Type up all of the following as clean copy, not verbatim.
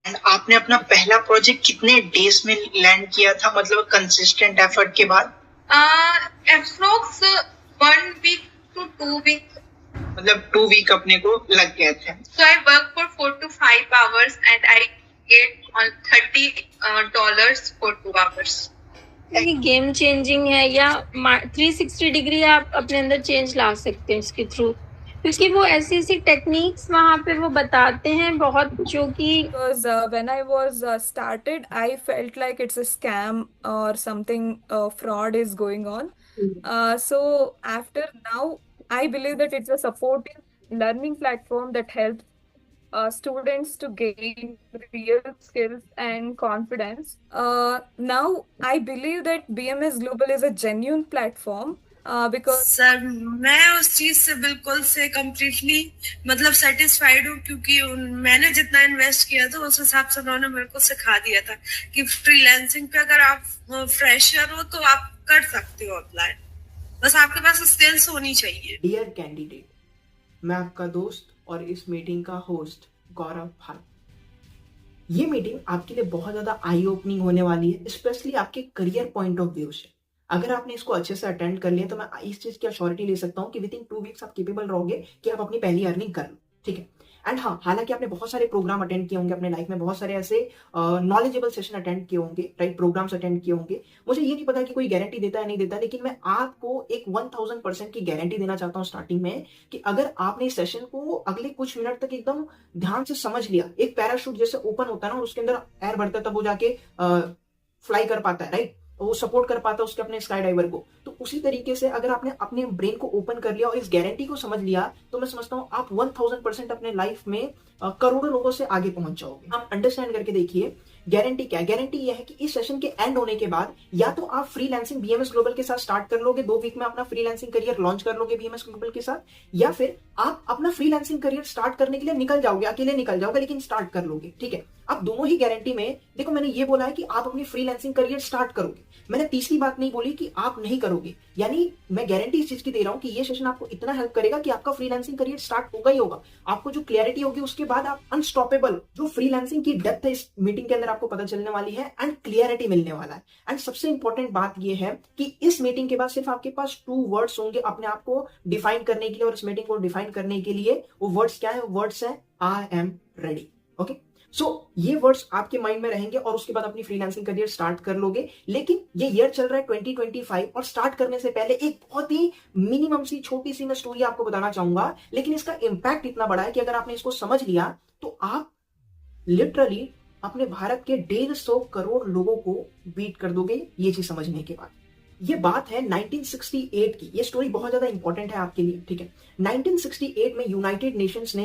And आपने अपना पहला प्रोजेक्ट कितने डेज में लैंड किया था, मतलब कंसिस्टेंट एफर्ट के बाद? Approx 1 week to 2 weeks. मतलब 2 वीक अपने को लग गए थे। So I work for 4 to 5 hours and I get on $30 for 2 hours. ये गेम चेंजिंग है या 360 डिग्री आप अपने अंदर चेंज ला सकते हैं इसके थ्रू, क्योंकि वो ऐसी ऐसी टेक्निक्स वहाँ पे वो बताते हैं बहुत, जो कि Because when I was started, I felt like it's a scam or something fraud is going on. So after now, I believe that it's a supportive learning platform that helps students to gain real skills and confidence. Now I believe that BMS Global is a genuine platform because sir मैं उस चीज से बिल्कुल से completely मतलब satisfied हूँ, क्योंकि मैंने जितना इन्वेस्ट किया था उस हिसाब से उन्होंने मेरे को सिखा दिया था कि फ्रीलांसिंग पे अगर आप फ्रेशर हो तो आप कर सकते हो अप्लाई, बस आपके पास स्किल्स होनी चाहिए। डियर कैंडिडेट, मैं आपका दोस्त और इस मीटिंग का होस्ट गौरव भाई। ये मीटिंग आपके लिए बहुत ज्यादा आई ओपनिंग होने वाली है, स्पेशली आपके करियर पॉइंट ऑफ व्यू से। अगर आपने इसको अच्छे से अटेंड कर लिया तो मैं इस चीज की अश्योरिटी ले सकता हूँ कि विद इन 2 वीक्स आप केपेबल रहोगे कि आप अपनी पहली अर्निंग कर लो, ठीक है। एंड हाँ, हालांकि आपने बहुत सारे प्रोग्राम अटेंड किए होंगे अपने लाइफ में, बहुत सारे ऐसे नॉलेजेबल सेशन अटेंड किए होंगे, राइट, प्रोग्राम्स अटेंड किए होंगे। मुझे ये नहीं पता कि कोई गारंटी देता है नहीं देता, लेकिन मैं आपको एक 1000% की गारंटी देना चाहता हूँ स्टार्टिंग में कि अगर आपने इस सेशन को अगले कुछ मिनट तक एकदम ध्यान से समझ लिया, एक पैराशूट जैसे ओपन होता है ना, उसके अंदर एयर भरता है तब वो जाके फ्लाई कर पाता है, राइट, वो सपोर्ट कर पाता है उसके अपने स्काई डाइवर को। तो उसी तरीके से अगर आपने अपने ब्रेन को ओपन कर लिया और इस गारंटी को समझ लिया तो मैं समझता हूं आप 1000% अपने लाइफ में करोड़ों लोगों से आगे पहुंच जाओगे। आप अंडरस्टैंड करके देखिए गारंटी क्या है। गारंटी यह है कि इस सेशन के एंड होने के बाद या तो आप फ्रीलांसिंग बीएमएस ग्लोबल के साथ स्टार्ट कर लोगे, 2 वीक में अपना फ्रीलांसिंग करियर लॉन्च कर लोगे बीएमएस ग्लोबल के साथ, या फिर आप अपना फ्रीलांसिंग करियर स्टार्ट करने के लिए निकल जाओगे, अकेले निकल जाओगे लेकिन स्टार्ट कर लोगे, ठीक है। अब दोनों ही गारंटी में देखो, मैंने ये बोला है कि आप अपनी फ्रीलांसिंग करियर स्टार्ट करोगे, मैंने तीसरी बात नहीं बोली कि आप नहीं करोगे। यानी मैं गारंटी इस चीज की दे रहा हूं कि ये सेशन आपको इतना हेल्प करेगा कि आपका फ्रीलांसिंग करियर स्टार्ट होगा ही होगा। आपको जो क्लैरिटी होगी उसके बाद आप अनस्टॉपेबल, जो फ्रीलांसिंग की डेप्थ है इस मीटिंग के अंदर आपको पता चलने वाली है एंड क्लियरिटी मिलने वाला है। एंड सबसे इंपॉर्टेंट बात यह है कि इस मीटिंग के बाद सिर्फ आपके पास 2 वर्ड्स होंगे अपने आप को डिफाइन करने के लिए, और इस मीटिंग को डिफाइन करने के लिए वो वर्ड्स क्या है? वर्ड्स है आई एम रेडी। ओके, सो ये वर्ड्स आपके माइंड में रहेंगे और उसके बाद अपनी फ्रीलांसिंग करियर स्टार्ट कर लोगे। लेकिन ये ईयर चल रहा है 2025 और स्टार्ट करने से पहले एक बहुत ही मिनिमम सी छोटी सी मैं स्टोरी आपको बताना चाहूंगा, लेकिन इसका इंपैक्ट इतना बड़ा है कि अगर आपने इसको समझ लिया तो आप लिटरली अपने भारत के 150 करोड़ लोगों को बीट कर दोगे ये चीज समझने के बाद। ये बात है 1968 की, ये स्टोरी बहुत ज्यादा इंपॉर्टेंट है आपके लिए, ठीक है। 1968 में यूनाइटेड नेशंस ने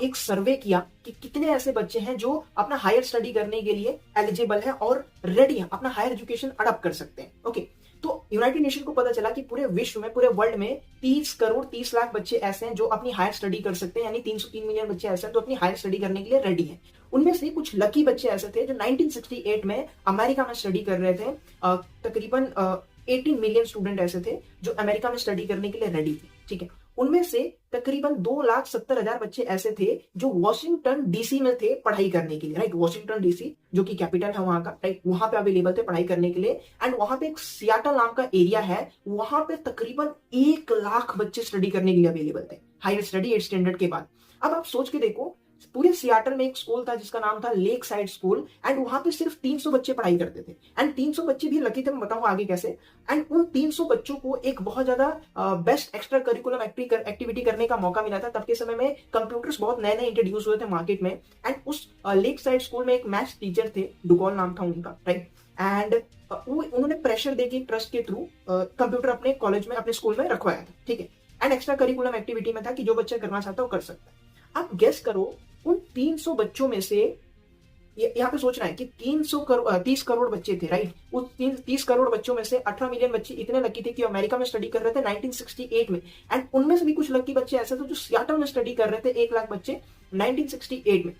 एक सर्वे किया कि कितने ऐसे बच्चे हैं जो अपना हायर स्टडी करने के लिए एलिजिबल है और रेडी है, अपना हायर एजुकेशन अडॉप्ट कर सकते हैं। ओके, तो यूनाइटेड नेशन को पता चला कि पूरे विश्व में, पूरे वर्ल्ड में 30 करोड़ 30 लाख बच्चे ऐसे हैं जो अपनी हायर स्टडी कर सकते हैं, यानी 303 मिलियन बच्चे ऐसे हैं जो अपनी हायर स्टडी करने के लिए रेडी हैं। उनमें से कुछ लकी बच्चे ऐसे थे जो 1968 में अमेरिका में स्टडी कर रहे थे। तकरीबन 18 मिलियन स्टूडेंट ऐसे थे जो अमेरिका में स्टडी करने के लिए रेडी थे, ठीक है। उनमें से तकरीबन 2,70,000 बच्चे ऐसे थे जो वॉशिंगटन डीसी में थे पढ़ाई करने के लिए, राइट। वॉशिंगटन डीसी जो कि कैपिटल है वहां का, राइट, वहां पे अवेलेबल थे पढ़ाई करने के लिए। एंड वहां पे एक सियाटल नाम का एरिया है, वहां पे तकरीबन 1 लाख बच्चे स्टडी करने के लिए अवेलेबल थे, हायर स्टडी 8 स्टैंडर्ड के बाद। अब आप सोच के देखो, पूरे सियाटल में एक स्कूल था जिसका नाम था लेक साइड स्कूल, एंड वहां पे सिर्फ 300 बच्चे पढ़ाई करते थे। एंड 300 बच्चे भी लकी थे, मैं बताऊंगा आगे कैसे। एंड उन 300 बच्चों को एक बहुत ज्यादा बेस्ट एक्स्ट्रा करिकुलम एक्टिविटी करने का मौका मिला था। तब के समय में कंप्यूटर्स बहुत नए नए इंट्रोड्यूस हुए थे मार्केट में। एंड उस लेक साइड स्कूल में एक मैथ्स टीचर थे, डुगॉल नाम था उनका, राइट। एंड उन्होंने प्रेशर देके ट्रस्ट के थ्रू कंप्यूटर अपने कॉलेज में, अपने स्कूल में रखवाया था, ठीक है। एंड एक्स्ट्रा करिकुलम एक्टिविटी में था कि जो बच्चा करना चाहता है वो कर सकता है। अब गेस करो, उन 300 बच्चों में से यहाँ पे सोचना है कि 30 करोड़ बच्चे थे, राइट। उस 30 करोड़ बच्चों में से 18 मिलियन बच्चे इतने लकी थे कि अमेरिका में स्टडी कर रहे थे 1968 में। एंड उनमें से भी कुछ लकी बच्चे ऐसे थे जो सियाटल में स्टडी कर रहे थे, 1 लाख बच्चे 1968 में।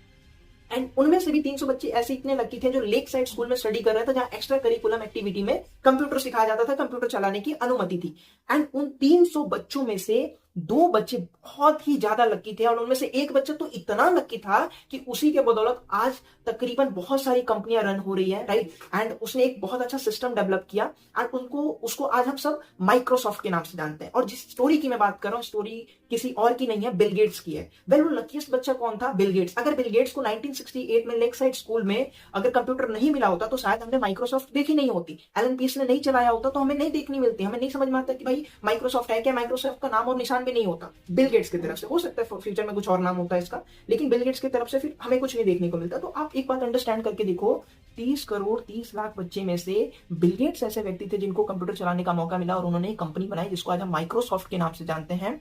एंड उनमें से भी 300 बच्चे ऐसे इतने लकी थे जो लेक साइड स्कूल में स्टडी कर रहे थे, जहां एक्स्ट्रा करिकुलम एक्टिविटी में कंप्यूटर सिखाया जाता था, कंप्यूटर चलाने की अनुमति थी। एंड उन 300 बच्चों में से 2 बच्चे बहुत ही ज्यादा लकी थे और उनमें से एक बच्चा तो इतना लकी था कि उसी के बदौलत आज तकरीबन बहुत सारी कंपनियां रन हो रही है, राइट। एंड उसने एक बहुत अच्छा सिस्टम डेवलप किया एंड उसको आज हम सब माइक्रोसॉफ्ट के नाम से जानते हैं। और जिस स्टोरी की मैं बात कर रहा हूँ, स्टोरी किसी और की नहीं है, बिल गेट्स की है। वेल, वो लकीस्ट बच्चा कौन था? Bill Gates. अगर बिल गेट्स को 1968 में लेक साइड स्कूल में अगर कंप्यूटर नहीं मिला होता तो शायद हमने माइक्रोसॉफ्ट देखी नहीं होती। एलन पीस ने नहीं चलाया होता तो हमें नहीं देखनी मिलती, हमें नहीं समझ में आता कि भाई माइक्रोसॉफ्ट है क्या। माइक्रोसॉफ्ट का नाम और निशान भी नहीं होता बिल गेट्स की तरफ से। हो सकता है फ्यूचर में कुछ और नाम होता है इसका, लेकिन बिल गेट्स की तरफ से फिर हमें कुछ नहीं देखने को मिलता। तो आप एक बात अंडरस्टैंड करके देखो, 30 करोड़ 30 लाख बच्चे में से बिल गेट्स ऐसे व्यक्ति थे जिनको कंप्यूटर चलाने का मौका मिला और उन्होंने एक कंपनी बनाई जिसको आज हम माइक्रोसॉफ्ट के नाम से जानते हैं।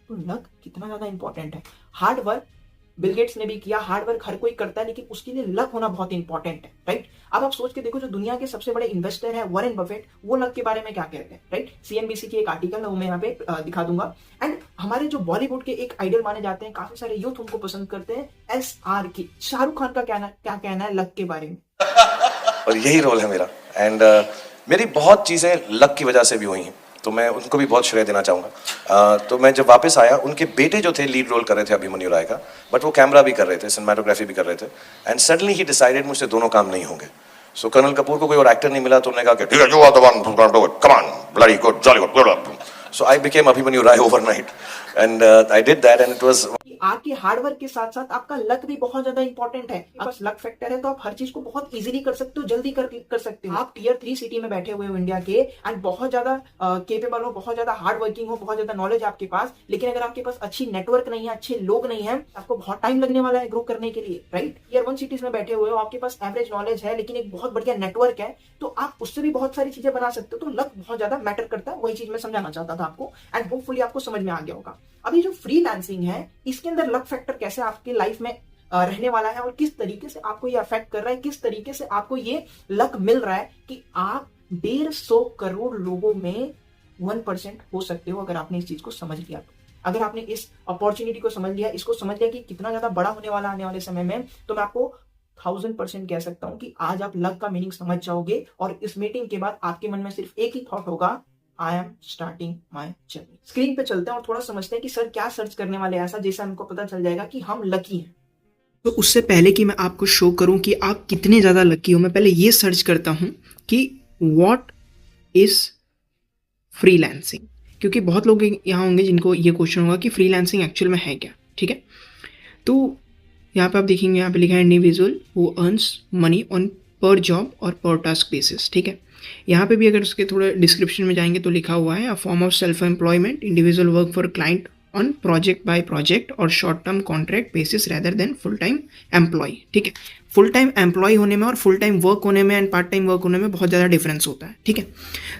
तो लक कितना ज्यादा इंपॉर्टेंट है। हार्ड वर्क बिल गेट्स ने भी किया, हार्ड वर्क हर कोई करता है, लेकिन उसके लिए लक होना बहुत इंपॉर्टेंट है, राइट। अब आप सोच के देखो, जो दुनिया के सबसे बड़े इन्वेस्टर है वॉरेन बफेट, वो लक के बारे में क्या कहते हैं, राइट। सीएनबीसी की एक आर्टिकल है, वो मैं यहाँ पे दिखा दूंगा। एंड हमारे जो बॉलीवुड के एक आइडल माने जाते हैं, काफी सारे यूथ उनको पसंद करते हैं, SRK, शाहरुख खान का क्या कहना है लक के बारे में? और यही रोल है मेरा। एंड मेरी बहुत चीजें लक की वजह से भी हुई हैं, तो मैं उनको भी बहुत श्रेय देना चाहूँगा। तो मैं जब वापस आया, उनके बेटे जो थे लीड रोल कर रहे थे अभिमन्यु राय का, बट वो कैमरा भी कर रहे थे, सिनेमेटोग्राफी भी कर रहे थे। एंड सडनली ही डिसाइडेड मुझसे दोनों काम नहीं होंगे। सो कर्नल कपूर को कोई और एक्टर नहीं मिला, तो उन्होंने कहा कि ठीक है, you are the one, come on, bloody good, jolly good. So I became Abhimanyu Rai overnight and I did that and it was. आपके हार्डवर्क के साथ साथ आपका लक भी बहुत ज्यादा इंपॉर्टेंट है। बस लक फैक्टर है तो आप हर चीज को बहुत इजीली कर सकते हो, जल्दी कर सकते हो। आप टियर 3 सिटी में बैठे हुए हो इंडिया के एंड बहुत ज्यादा केपेबल हो, बहुत ज्यादा हार्ड वर्किंग हो, बहुत ज्यादा नॉलेज आपके पास, लेकिन अगर आपके पास अच्छी नेटवर्क नहीं है, अच्छे लोग नहीं है, आपको बहुत टाइम लगने वाला है ग्रो करने के लिए, राइट। टियर 1 सिटीज में बैठे हुए हो, आपके पास एवरेज नॉलेज है लेकिन एक बहुत बढ़िया नेटवर्क है, तो आप उससे भी बहुत सारी चीजें बना सकते हो। तो लक बहुत ज्यादा मैटर करता है, वही चीज मैं समझाना चाहता था आपको एंड होपफुली आपको समझ में आ गया होगा। अभी जो फ्रीलांसिंग है, इसके अंदर लक फैक्टर कैसे आपकी लाइफ में रहने वाला है और किस तरीके से आपको ये अफेक्ट कर रहा है, किस तरीके से आपको ये लक मिल रहा है कि आप 150 करोड़ लोगों में 1% हो सकते हो, अगर आपने इस चीज को समझ लिया तो। अगर आपने इस अपॉर्चुनिटी को समझ लिया, इसको समझ लिया कि कितना ज्यादा बड़ा होने वाला आने वाले समय में, तो मैं आपको 1000% कह सकता हूं कि आज आप लक का मीनिंग समझ जाओगे और इस मीटिंग के बाद आपके मन में सिर्फ एक ही थॉट होगा, I am starting my journey. Screen पे चलते हैं और थोड़ा समझते हैं कि सर क्या सर्च करने वाले हैं ऐसा जैसे हमको पता चल जाएगा कि हम लकी हैं। तो उससे पहले कि मैं आपको शो करूं कि आप कितने ज़्यादा लकी हो, मैं पहले ये सर्च करता हूं कि व्हाट इज फ्रीलांसिंग, क्योंकि बहुत लोग यहाँ होंगे जिनको ये क्वेश्चन होगा कि फ्रीलांसिंग एक्चुअल में है क्या, ठीक है। तो यहाँ पे आप देखेंगे, यहाँ पे लिखा है individual who earns money on पर जॉब और पर टास्क बेसिस, ठीक है। यहाँ पे भी अगर उसके थोड़ा डिस्क्रिप्शन में जाएंगे तो लिखा हुआ है, a form of self employment, individual work for client on project by project और short term contract basis rather than full time employ, ठीक है। फुल टाइम एम्प्लॉय होने में और फुल टाइम वर्क होने में एंड पार्ट टाइम वर्क होने में बहुत ज़्यादा डिफरेंस होता है, ठीक है।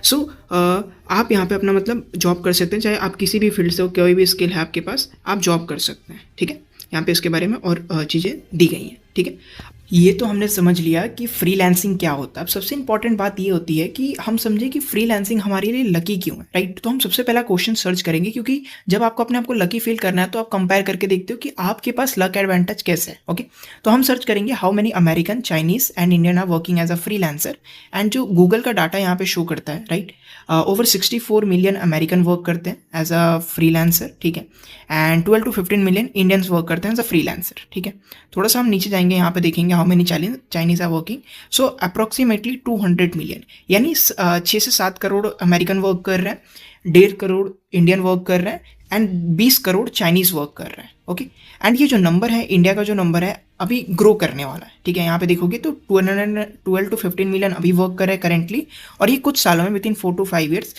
सो आप यहाँ पे अपना मतलब जॉब कर सकते हैं, चाहे आप किसी भी फील्ड से हो, कोई भी स्किल है आपके पास, आप जॉब कर सकते हैं, ठीक है। यहाँ पे इसके बारे में और चीज़ें दी गई हैं, ठीक है। ये तो हमने समझ लिया कि फ्रीलांसिंग क्या होता है। अब सबसे इंपॉर्टेंट बात ये होती है कि हम समझे कि फ्रीलांसिंग हमारे लिए लकी क्यों है, राइट। तो हम सबसे पहला क्वेश्चन सर्च करेंगे, क्योंकि जब आपको अपने आप को लकी फील करना है तो आप कंपेयर करके देखते हो कि आपके पास लक एडवांटेज कैसे है, ओके। तो हम सर्च करेंगे how many American, Chinese and Indian are working as a freelancer. And जो गूगल का डाटा यहाँ पे शो करता है, right, over 64 million American work करते हैं एज अ फ्रीलांसर, ठीक है। And 12 to 15 million Indians work करते हैं एज अ फ्रीलांसर, ठीक है। थोड़ा सा हम नीचे जाएंगे, यहाँ पे देखेंगे how many Chinese are working. So approximately 200 million, यानी 6 से 7 करोड़ अमेरिकन वर्क कर रहे हैं, 1.5 करोड़ इंडियन वर्क कर रहे हैं एंड 20 करोड़ चाइनीज वर्क कर रहे हैं, ओके। एंड ये जो नंबर है, इंडिया का जो नंबर है, अभी ग्रो करने वाला है, ठीक है। यहाँ पे देखोगे तो 12 to 15 मिलियन अभी वर्क कर रहे हैं करेंटली, और ये कुछ सालों में within 4 to 5 years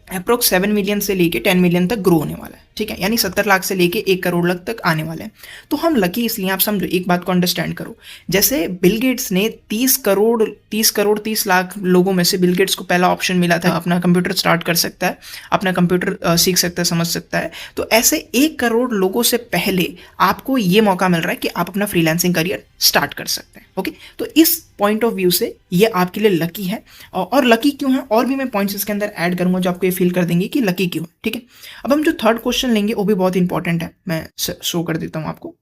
approx 7 million से लेके 10 मिलियन तक ग्रो होने वाला है, ठीक है। यानी 70 लाख से लेके 1 करोड़ तक आने वाले हैं। तो हम लकी इसलिए, आप समझो, एक बात को अंडरस्टैंड करो। जैसे बिल गेट्स ने 30 करोड़ 30 लाख लोगों में से बिल गेट्स को पहला ऑप्शन मिला था, अपना कंप्यूटर स्टार्ट कर सकता है, अपना कंप्यूटर सीख सकता है, समझ सकता है। तो ऐसे 1 करोड़ लोगों से पहले आपको ये मौका मिल रहा है कि आप अपना फ्रीलांसिंग करियर स्टार्ट कर सकते हैं, ओके। तो इस पॉइंट ऑफ व्यू से ये आपके लिए लकी है। और लकी क्यों है, और भी मैं पॉइंट्स इसके अंदर ऐड करूंगा जो आपको ये फील कर देंगे कि लकी क्यों है, ठीक है। अब हम जो थर्ड क्वेश्चन लेंगे वो भी बहुत इंपॉर्टेंट है, मैं शो कर देता हूं आपको।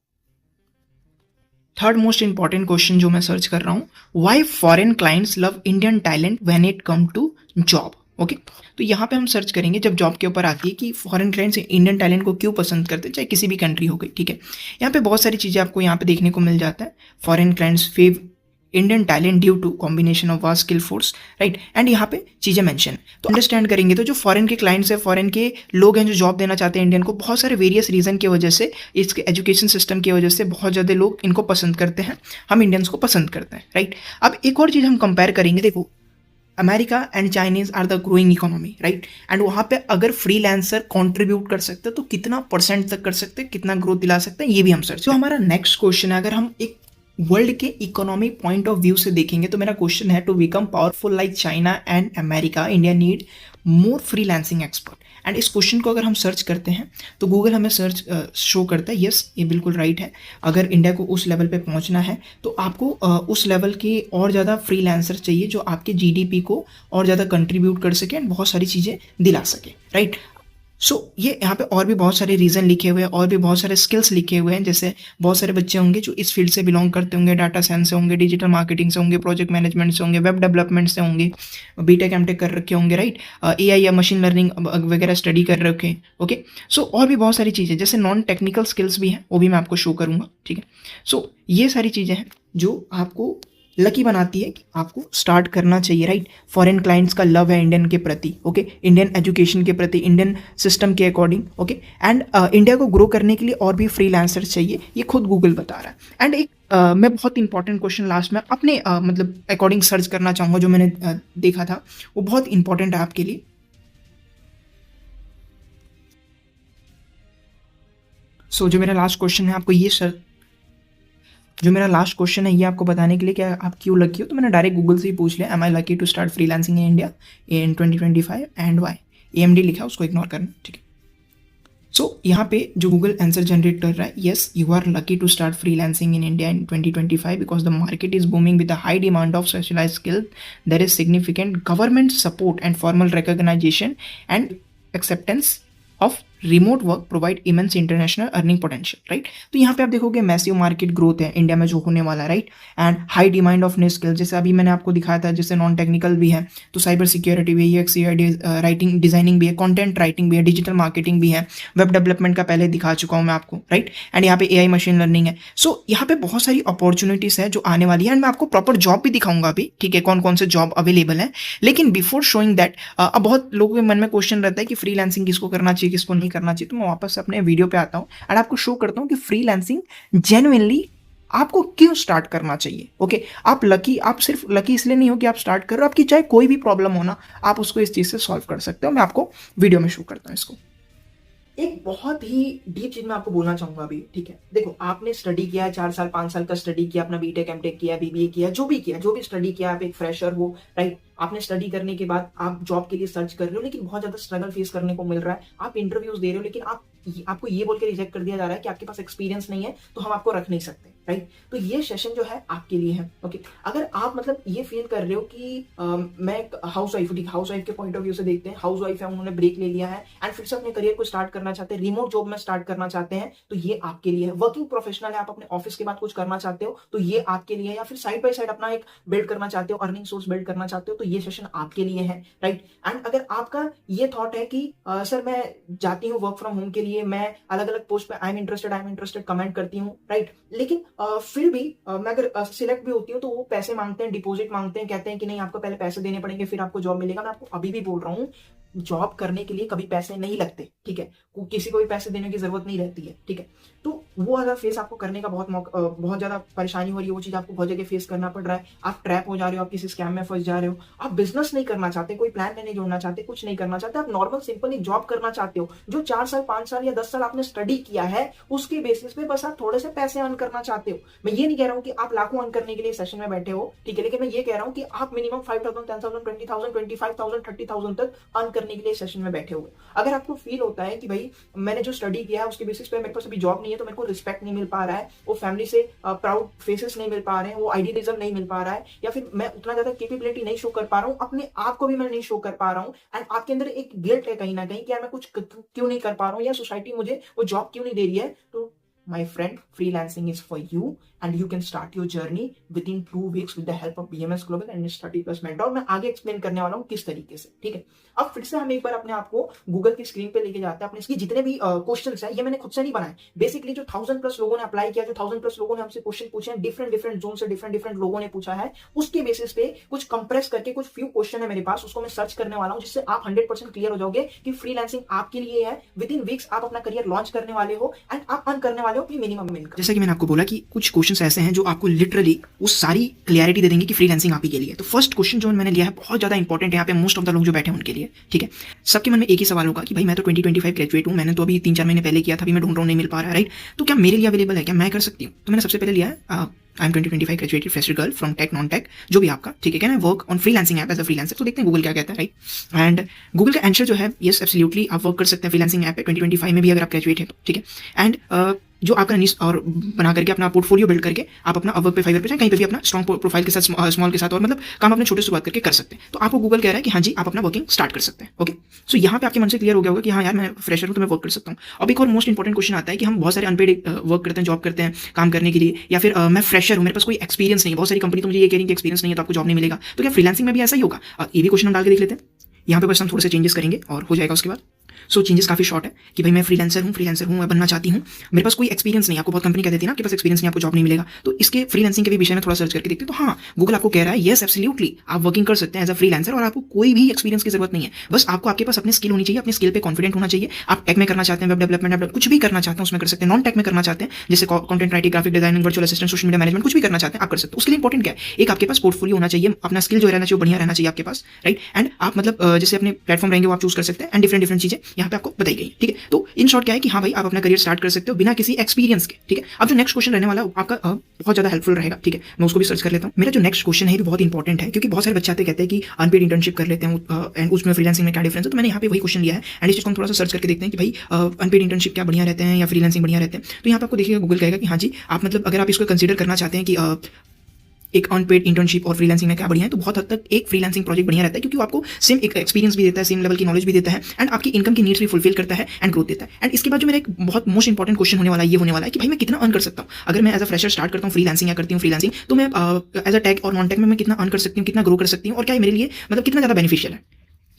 थर्ड मोस्ट इंपॉर्टेंट क्वेश्चन जो मैं सर्च कर रहा हूं, why foreign clients love Indian talent when it come to job, okay, तो यहाँ पे हम सर्च करेंगे जब जॉब के ऊपर आती है कि फॉरेन क्लाइंट्स इंडियन टैलेंट को क्यों पसंद करते हैं, चाहे किसी भी कंट्री हो गई, ठीक है। यहाँ पे बहुत सारी चीज़ें आपको यहाँ पे देखने को मिल जाता है। Foreign clients fave Indian talent due to combination of vast skill force, right, and यहाँ पे चीज़ें मेंशन। तो अंडरस्टैंड करेंगे तो जो फॉरेन के क्लाइंट्स है, फॉरेन के लोग हैं जो जॉब देना चाहते हैं इंडियन को, बहुत सारे वेरियस रीजन की वजह से, इसके एजुकेशन सिस्टम की वजह से बहुत ज़्यादा लोग इनको पसंद करते हैं, हम इंडियंस को पसंद करते हैं, राइट। अब एक और चीज़ हम कंपेयर करेंगे, देखो America and Chinese are the growing economy, right, and वहाँ पे अगर फ्रीलांसर कंट्रीब्यूट कर सकते हैं तो कितना परसेंट तक कर सकते हैं, कितना ग्रोथ दिला सकते हैं, ये भी हम सर्च। तो हमारा नेक्स्ट क्वेश्चन है, अगर हम एक वर्ल्ड के इकोनॉमिक पॉइंट ऑफ व्यू से देखेंगे तो मेरा क्वेश्चन है, to become powerful like China and America India need more freelancing expert. And इस क्वेश्चन को अगर हम सर्च करते हैं तो गूगल हमें सर्च शो करता है, यस ये बिल्कुल राइट है। अगर इंडिया को उस लेवल पे पहुंचना है तो आपको उस लेवल के और ज़्यादा फ्रीलांसर चाहिए जो आपके जीडीपी को और ज़्यादा कंट्रीब्यूट कर सके एंड बहुत सारी चीज़ें दिला सके, राइट। सो ये यहाँ पे और भी बहुत सारे रीज़न लिखे हुए हैं और भी बहुत सारे स्किल्स लिखे हुए हैं, जैसे बहुत सारे बच्चे होंगे जो इस फील्ड से बिलोंग करते होंगे, डाटा साइंस से होंगे, डिजिटल मार्केटिंग से होंगे, प्रोजेक्ट मैनेजमेंट से होंगे, वेब डेवलपमेंट से होंगे, बीटेक एमटेक कर रखे होंगे, राइट, एआई या मशीन लर्निंग वगैरह स्टडी कर रखे, ओके। सो और भी बहुत सारी चीज़ें जैसे नॉन टेक्निकल स्किल्स भी हैं, वो भी मैं आपको शो करूँगा, ठीक है। सो ये सारी चीज़ें हैं जो आपको लकी बनाती है कि आपको स्टार्ट करना चाहिए, राइट। फॉरेन क्लाइंट्स का लव है इंडियन के प्रति, ओके, इंडियन एजुकेशन के प्रति, इंडियन सिस्टम के अकॉर्डिंग, ओके, एंड इंडिया को ग्रो करने के लिए और भी फ्रीलांसर चाहिए, ये खुद गूगल बता रहा है। एंड एक मैं बहुत इंपॉर्टेंट क्वेश्चन लास्ट में अपने मतलब अकॉर्डिंग सर्च करना चाहूँगा, जो मैंने देखा था वो बहुत इंपॉर्टेंट है आपके लिए। सो जो मेरा लास्ट क्वेश्चन है आपको ये आपको बताने के लिए कि आप क्यों लकी हो, तो मैंने डायरेक्ट गूगल से ही पूछ लिया, am I lucky to start freelancing in India in 2025 and why. AMD लिखा, उसको इग्नोर करना, ठीक है। सो यहाँ पे जो गूगल आंसर जनरेट कर रहा है, yes you are lucky to start freelancing in India in 2025 because the market is booming with the high demand of specialised skill, there is significant government support and formal recognisation and acceptance of remote work provide immense international earning potential, right. तो यहाँ पे आप देखोगे massive market growth है India में जो होने वाला है, right, and high demand of new skill, जैसे अभी मैंने आपको दिखाया था, जैसे नॉन टेक्निकल भी है तो साइबर सिक्योरिटी भी है, UX UI राइटिंग डिजाइनिंग भी है, कंटेंट राइटिंग भी है, डिजिटल मार्केटिंग भी है, वेब डेवलपमेंट का पहले दिखा चुका हूँ मैं आपको, राइट, एंड यहाँ पे AI मशीन लर्निंग है। सो यहाँ पे बहुत सारी अपॉर्चुनिटीज है जो आने वाली है एंड मैं आपको प्रॉपर जॉब भी दिखाऊंगा अभी, ठीक है, कौन कौन से जॉब अवेलेबल है। लेकिन बिफोर शोइंग दैट अब बहुत लोगों के मन में क्वेश्चन रहता है कि फ्रीलांसिंग किसको करना चाहिए, किसको नहीं करना चाहिए, तो मैं वापस अपने वीडियो पे आता हूँ और आपको शो करता हूँ कि फ्रीलांसिंग जेन्युइनली आपको क्यों स्टार्ट करना चाहिए, ओके। आप सिर्फ लकी इसलिए नहीं हो कि आप स्टार्ट कर रहे हो, आपकी चाहे कोई भी प्रॉब्लम हो ना, आप उसको इस चीज से सॉल्व कर सकते हो। मैं आपको वीडियो में शो करता हूँ इसको। एक बहुत ही डीप चीज मैं आपको बोलना चाहूंगा अभी, ठीक है। देखो आपने स्टडी किया है, 4 साल 5 साल का स्टडी किया, अपना बीटेक एमटेक किया, BBA किया, जो भी स्टडी किया, आप एक फ्रेशर हो, राइट। आपने स्टडी करने के बाद आप जॉब के लिए सर्च कर रहे हो, लेकिन बहुत ज्यादा स्ट्रगल फेस करने को मिल रहा है। आप इंटरव्यूज दे रहे हो, लेकिन आपको ये बोल के रिजेक्ट कर दिया जा रहा है कि आपके पास एक्सपीरियंस नहीं है तो हम आपको रख नहीं सकते, राइट। तो ये सेशन जो है आपके लिए है, ओके। अगर आप मतलब ये फील कर रहे हो कि मैं हाउस वाइफ के पॉइंट ऑफ व्यू से देखते हैं, हाउस वाइफ है, उन्होंने ब्रेक ले लिया है एंड फिर से अपने करियर को स्टार्ट करना चाहते हैं, रिमोट जॉब में स्टार्ट करना चाहते हैं, तो ये आपके लिए है। वर्किंग प्रोफेशनल है, आप अपने ऑफिस के बाद कुछ करना चाहते हो तो ये आपके लिए है, या फिर साइड बाय साइड अपना एक बिल्ड करना चाहते हो, अर्निंग सोर्स बिल्ड करना चाहते हो, तो ये सेशन आपके लिए है, राइट। एंड अगर आपका ये थॉट है कि सर मैं जाती हूँ वर्क फ्रॉम होम के लिए, मैं अलग अलग पोस्ट पे आई एम इंटरेस्टेड कमेंट करती हूँ, राइट, लेकिन फिर भी मैं अगर सिलेक्ट भी होती हूँ तो वो पैसे मांगते हैं, डिपॉजिट मांगते हैं, कहते हैं कि नहीं आपको पहले पैसे देने पड़ेंगे फिर आपको जॉब मिलेगा। मैं आपको अभी भी बोल रहा हूँ, जॉब करने के लिए कभी पैसे नहीं लगते, ठीक है, किसी को भी पैसे देने की जरूरत नहीं रहती है, ठीक है। तो वो वाला फेस आपको करने का बहुत ज्यादा परेशानी हो रही है, वो चीज आपको बहुत जगह फेस करना पड़ रहा है, आप ट्रैप हो जा रहे हो, आप किसी स्कैम में फंस जा रहे हो, आप बिजनेस नहीं करना चाहते, कोई प्लान में नहीं जोड़ना चाहते, कुछ नहीं करना चाहते, आप नॉर्मल सिंपल एक जॉब करना चाहते हो जो 4 साल 5 साल या 10 साल आपने स्टडी किया है, उसके बेसिस पे बस आप थोड़े से पैसे अर्न करना चाहते हो। मैं ये नहीं कह रहा हूँ कि आप लाखों अर्न करने के लिए सेशन में बैठे हो, ठीक है, लेकिन मैं ये कह रहा हूँ कि आप मिनिमम 5,000 10,000 20,000 25,000 30,000 तक अर्न करने के लिए सेशन में बैठे हुए। अगर आपको फील होता है कि भाई मैंने जो स्टडी किया है उसके बेसिस पे मेरे पास अभी जॉब नहीं है, तो मेरे को रिस्पेक्ट नहीं मिल पा रहा है, वो फैमिली से प्राउड फेसेस नहीं मिल पा रहे हैं, वो आइडियलिज्म नहीं मिल पा रहा है, या फिर मैं उतना ज्यादा कैपेबिलिटी नहीं शो कर पा रहा हूँ, अपने आप को भी मैं नहीं शो कर पा रहा हूँ, एंड आपके अंदर एक गिल्ट है कहीं ना कहीं कि यार मैं कुछ क्यों नहीं कर पा रहा हूँ, या सोसाइटी मुझे वो जॉब क्यों नहीं दे रही है, तो my friend, freelancing is for you and you can start your journey within 2 weeks with the help of BMS Global and Study Plus Mentor। मैं आगे एक्सप्लेन करने वाला हूँ किस तरीके से, ठीक है। अब फिर से हम एक बार अपने आप को गूगल की स्क्रीन पे लेके जाते हैं। अपने इसकी जितने भी क्वेश्चंस हैं ये मैंने खुद से नहीं बनाए, बेसिकली जो 1000+ लोगों ने अप्लाई किया, जो 1000+ लोगों ने हमसे क्वेश्चन पूछे हैं, डिफरेंट जोन से डिफरेंट लोगों ने पूछा है, उसके बेसिस पे कुछ कंप्रेस करके कुछ फ्यू क्वेश्चन है मेरे पास, उसको मैं सर्च करने वाला हूँ, जिससे आप 100% क्लियर हो जाओगे कि फ्रीलांसिंग आपके लिए है। विद इन वीक्स आप अपना करियर लॉन्च करने वाले हो एंड आप अर्न करने वाले हो अपनी मिनिमम इनकम। जैसा कि मैंने आपको बोला कि कुछ क्वेश्चंस ऐसे हैं जो आपको लिटरली वो सारी क्लियरिटी दे देंगे कि फ्रीलांसिंग आप ही के लिए। तो फर्स्ट क्वेश्चन जो मैंने लिया है बहुत ज्यादा इंपॉर्टेंट है यहाँ पे मोस्ट ऑफ द लोग जो बैठे हैं उनके लिए, ठीक है। सबके मन में एक ही सवाल होगा कि भाई मैं तो 2025 ग्रेजुएट हूँ, मैंने तो अभी 3-4 महीने पहले किया था, अभी मैं ढूंढ रहा हूँ, नहीं मिल पा रहा है, राइट। तो क्या मेरे लिए अवेलेबल है, क्या मैं कर सकती हूँ? तो मैंने सबसे पहले लिया है I am 2025 graduated fresher girl from tech non tech, जो भी आपका, ठीक है, can I work on freelancing app as a freelancer. तो देखते हैं गूगल क्या कहता है, राइट। एंड गूगल का आंसर जो है यस एब्सोल्युटली आप वर्क कर सकते हैं फ्रीलांसिंग ऐप पे 2025 में भी अगर आप ग्रेजुएट है तो, ठीक है। एंड जो आपका निश और बना करके अपना पोर्टफोलियो बिल्ड करके आप अपना अपवर्क पे, फाइवर पे, कहीं पे भी अपना स्ट्रॉन्ग प्रोफाइल के साथ, स्मॉल के साथ, और मतलब काम अपने छोटे शुरुआत करके कर सकते हैं। तो आपको गूगल कह रहा है कि हाँ जी आप अपना वर्किंग स्टार्ट कर सकते हैं, ओके। सो यहाँ पे आपके मन से क्लियर हो गया होगा कि हाँ यार मैं फ्रेशर हूँ तो मैं वर्क कर सकता हूँ। अब एक और मोस्ट इंपॉर्टेंट क्वेश्चन आता है कि हम बहुत सारे अनपेड वर्क करते हैं, जॉब करते हैं काम करने के लिए, या फिर मैं फ्रेशर हूँ, मेरे पास कोई एक्सपीरियंस नहीं है, बहुत सारी कंपनी तो मुझे ये कह रही है कि एक्सपीरियंस नहीं है तो आपको जॉब नहीं मिलेगा। तो क्या फ्रीलांसिंग में भी ऐसा ही होगा? ये भी क्वेश्चन हम डाल के देख लेते हैं। यहाँ पे बस हम थोड़े से चेंजेस करेंगे और हो जाएगा उसके बाद। सो चेंजेस काफी शॉर्ट है कि भाई मैं फ्रीलांसर हूँ, मैं बनना चाहती हूँ, मेरे पास कोई एक्सपीरियंस नहीं है। आपको बहुत कंपनी कह देती है ना आपके पास एक्सपीरियंस नहीं, आपको जॉब नहीं मिलेगा। तो इसके फ्रीलांसिंग के भी विषय में थोड़ा सर्च करके देखते हैं। तो हाँ, गूगल आपको कह रहा है यस एब्सोल्युटली आप वर्किंग कर सकते हैं एज अ फ्रीलांसर और आपको कोई भी एक्सपीरियंस की जरूरत नहीं है। बस आपको आपके पास अपनी स्किल होनी चाहिए, अपने स्किल पे कॉन्फिडेंट होना चाहिए। आप टेक में करना चाहते हैं, वेब डेवलपमेंट, कुछ भी करना चाहते हैं उसमें कर सकते हैं। नॉन टेक में करना चाहते हैं जैसे content writing, graphic designing, virtual assistant, social media management, कुछ भी करना चाहते हैं आप कर सकते हो। उसके लिए इंपॉर्टेंट क्या है, एक आपके पास पोर्टफोलियो होना चाहिए, अपना स्किल जो रहना चाहिए बढ़िया रहना चाहिए आपके पास, राइट। एंड आप मतलब जैसे अपने प्लेटफॉर्म रहेंगे वो आप चूज कर सकते हैं एंड डिफरेंट चीजें यहाँ पे आपको बताई गई, ठीक है। तो इन शॉर्ट क्या है कि हाँ भाई आप अपना करियर स्टार्ट कर सकते हो बिना किसी एक्सपीरियंस के, ठीक है। अब जो नेक्स्ट क्वेश्चन रहने वाला आपका बहुत ज्यादा हेल्पफुल रहेगा, ठीक है। मैं उसको भी सर्च कर लेता हूँ। मेरा जो नेक्स्ट क्वेश्चन है बहुत इंपॉर्टेंट है क्योंकि बहुत सारे बच्चे आते कहते हैं कि अनपेड इंटर्नशिप कर लेते हैं एंड उसमें फ्रीलांसिंग में क्या डिफरेंस है। तो मैंने यहाँ पे वही क्वेश्चन लिया है एंड इस चीज को हम थोड़ा सा सर्च करके देखते हैं कि भाई अनपेड इंटर्नशिप क्या बढ़िया रहते हैं या फ्रीलांसिंग बढ़िया रहते हैं। तो यहाँ पे आपको देखिएगा गूगल कहेगा कि हाँ जी आप मतलब अगर आप इसको कंसिडर करना चाहते हैं कि एक अनपेड इंटर्नशिप और फ्रीलांसिंग में क्या बढ़िया है, तो बहुत हद तक एक फ्रीलांसिंग प्रोजेक्ट बढ़िया रहता है क्योंकि वो आपको सेम एक एक्सपीरियंस भी देता है, सेम लेवल की नॉलेज भी देता है एंड आपकी इनकम की नीड्स भी फुलफिल करता है एंड ग्रोथ देता है। एंड इसके बाद जो मेरा एक बहुत मोस्ट इंपॉर्टेंट क्वेश्चन होने वाला है कि भाई मैं कितना अर्न कर सकता हूँ अगर मैं एज अ फ्रेशर स्टार्ट करता हूँ फ्रीलांसिंग या करती हूँ फ्रीलांसिंग, तो मैं एज अ टेक और नॉन टेक में मैं कितना अर्न कर सकती हूँ, कितना ग्रो कर सकती हूँ और क्या मेरे लिए मतलब कितना ज्यादा बेनिफिशियल है,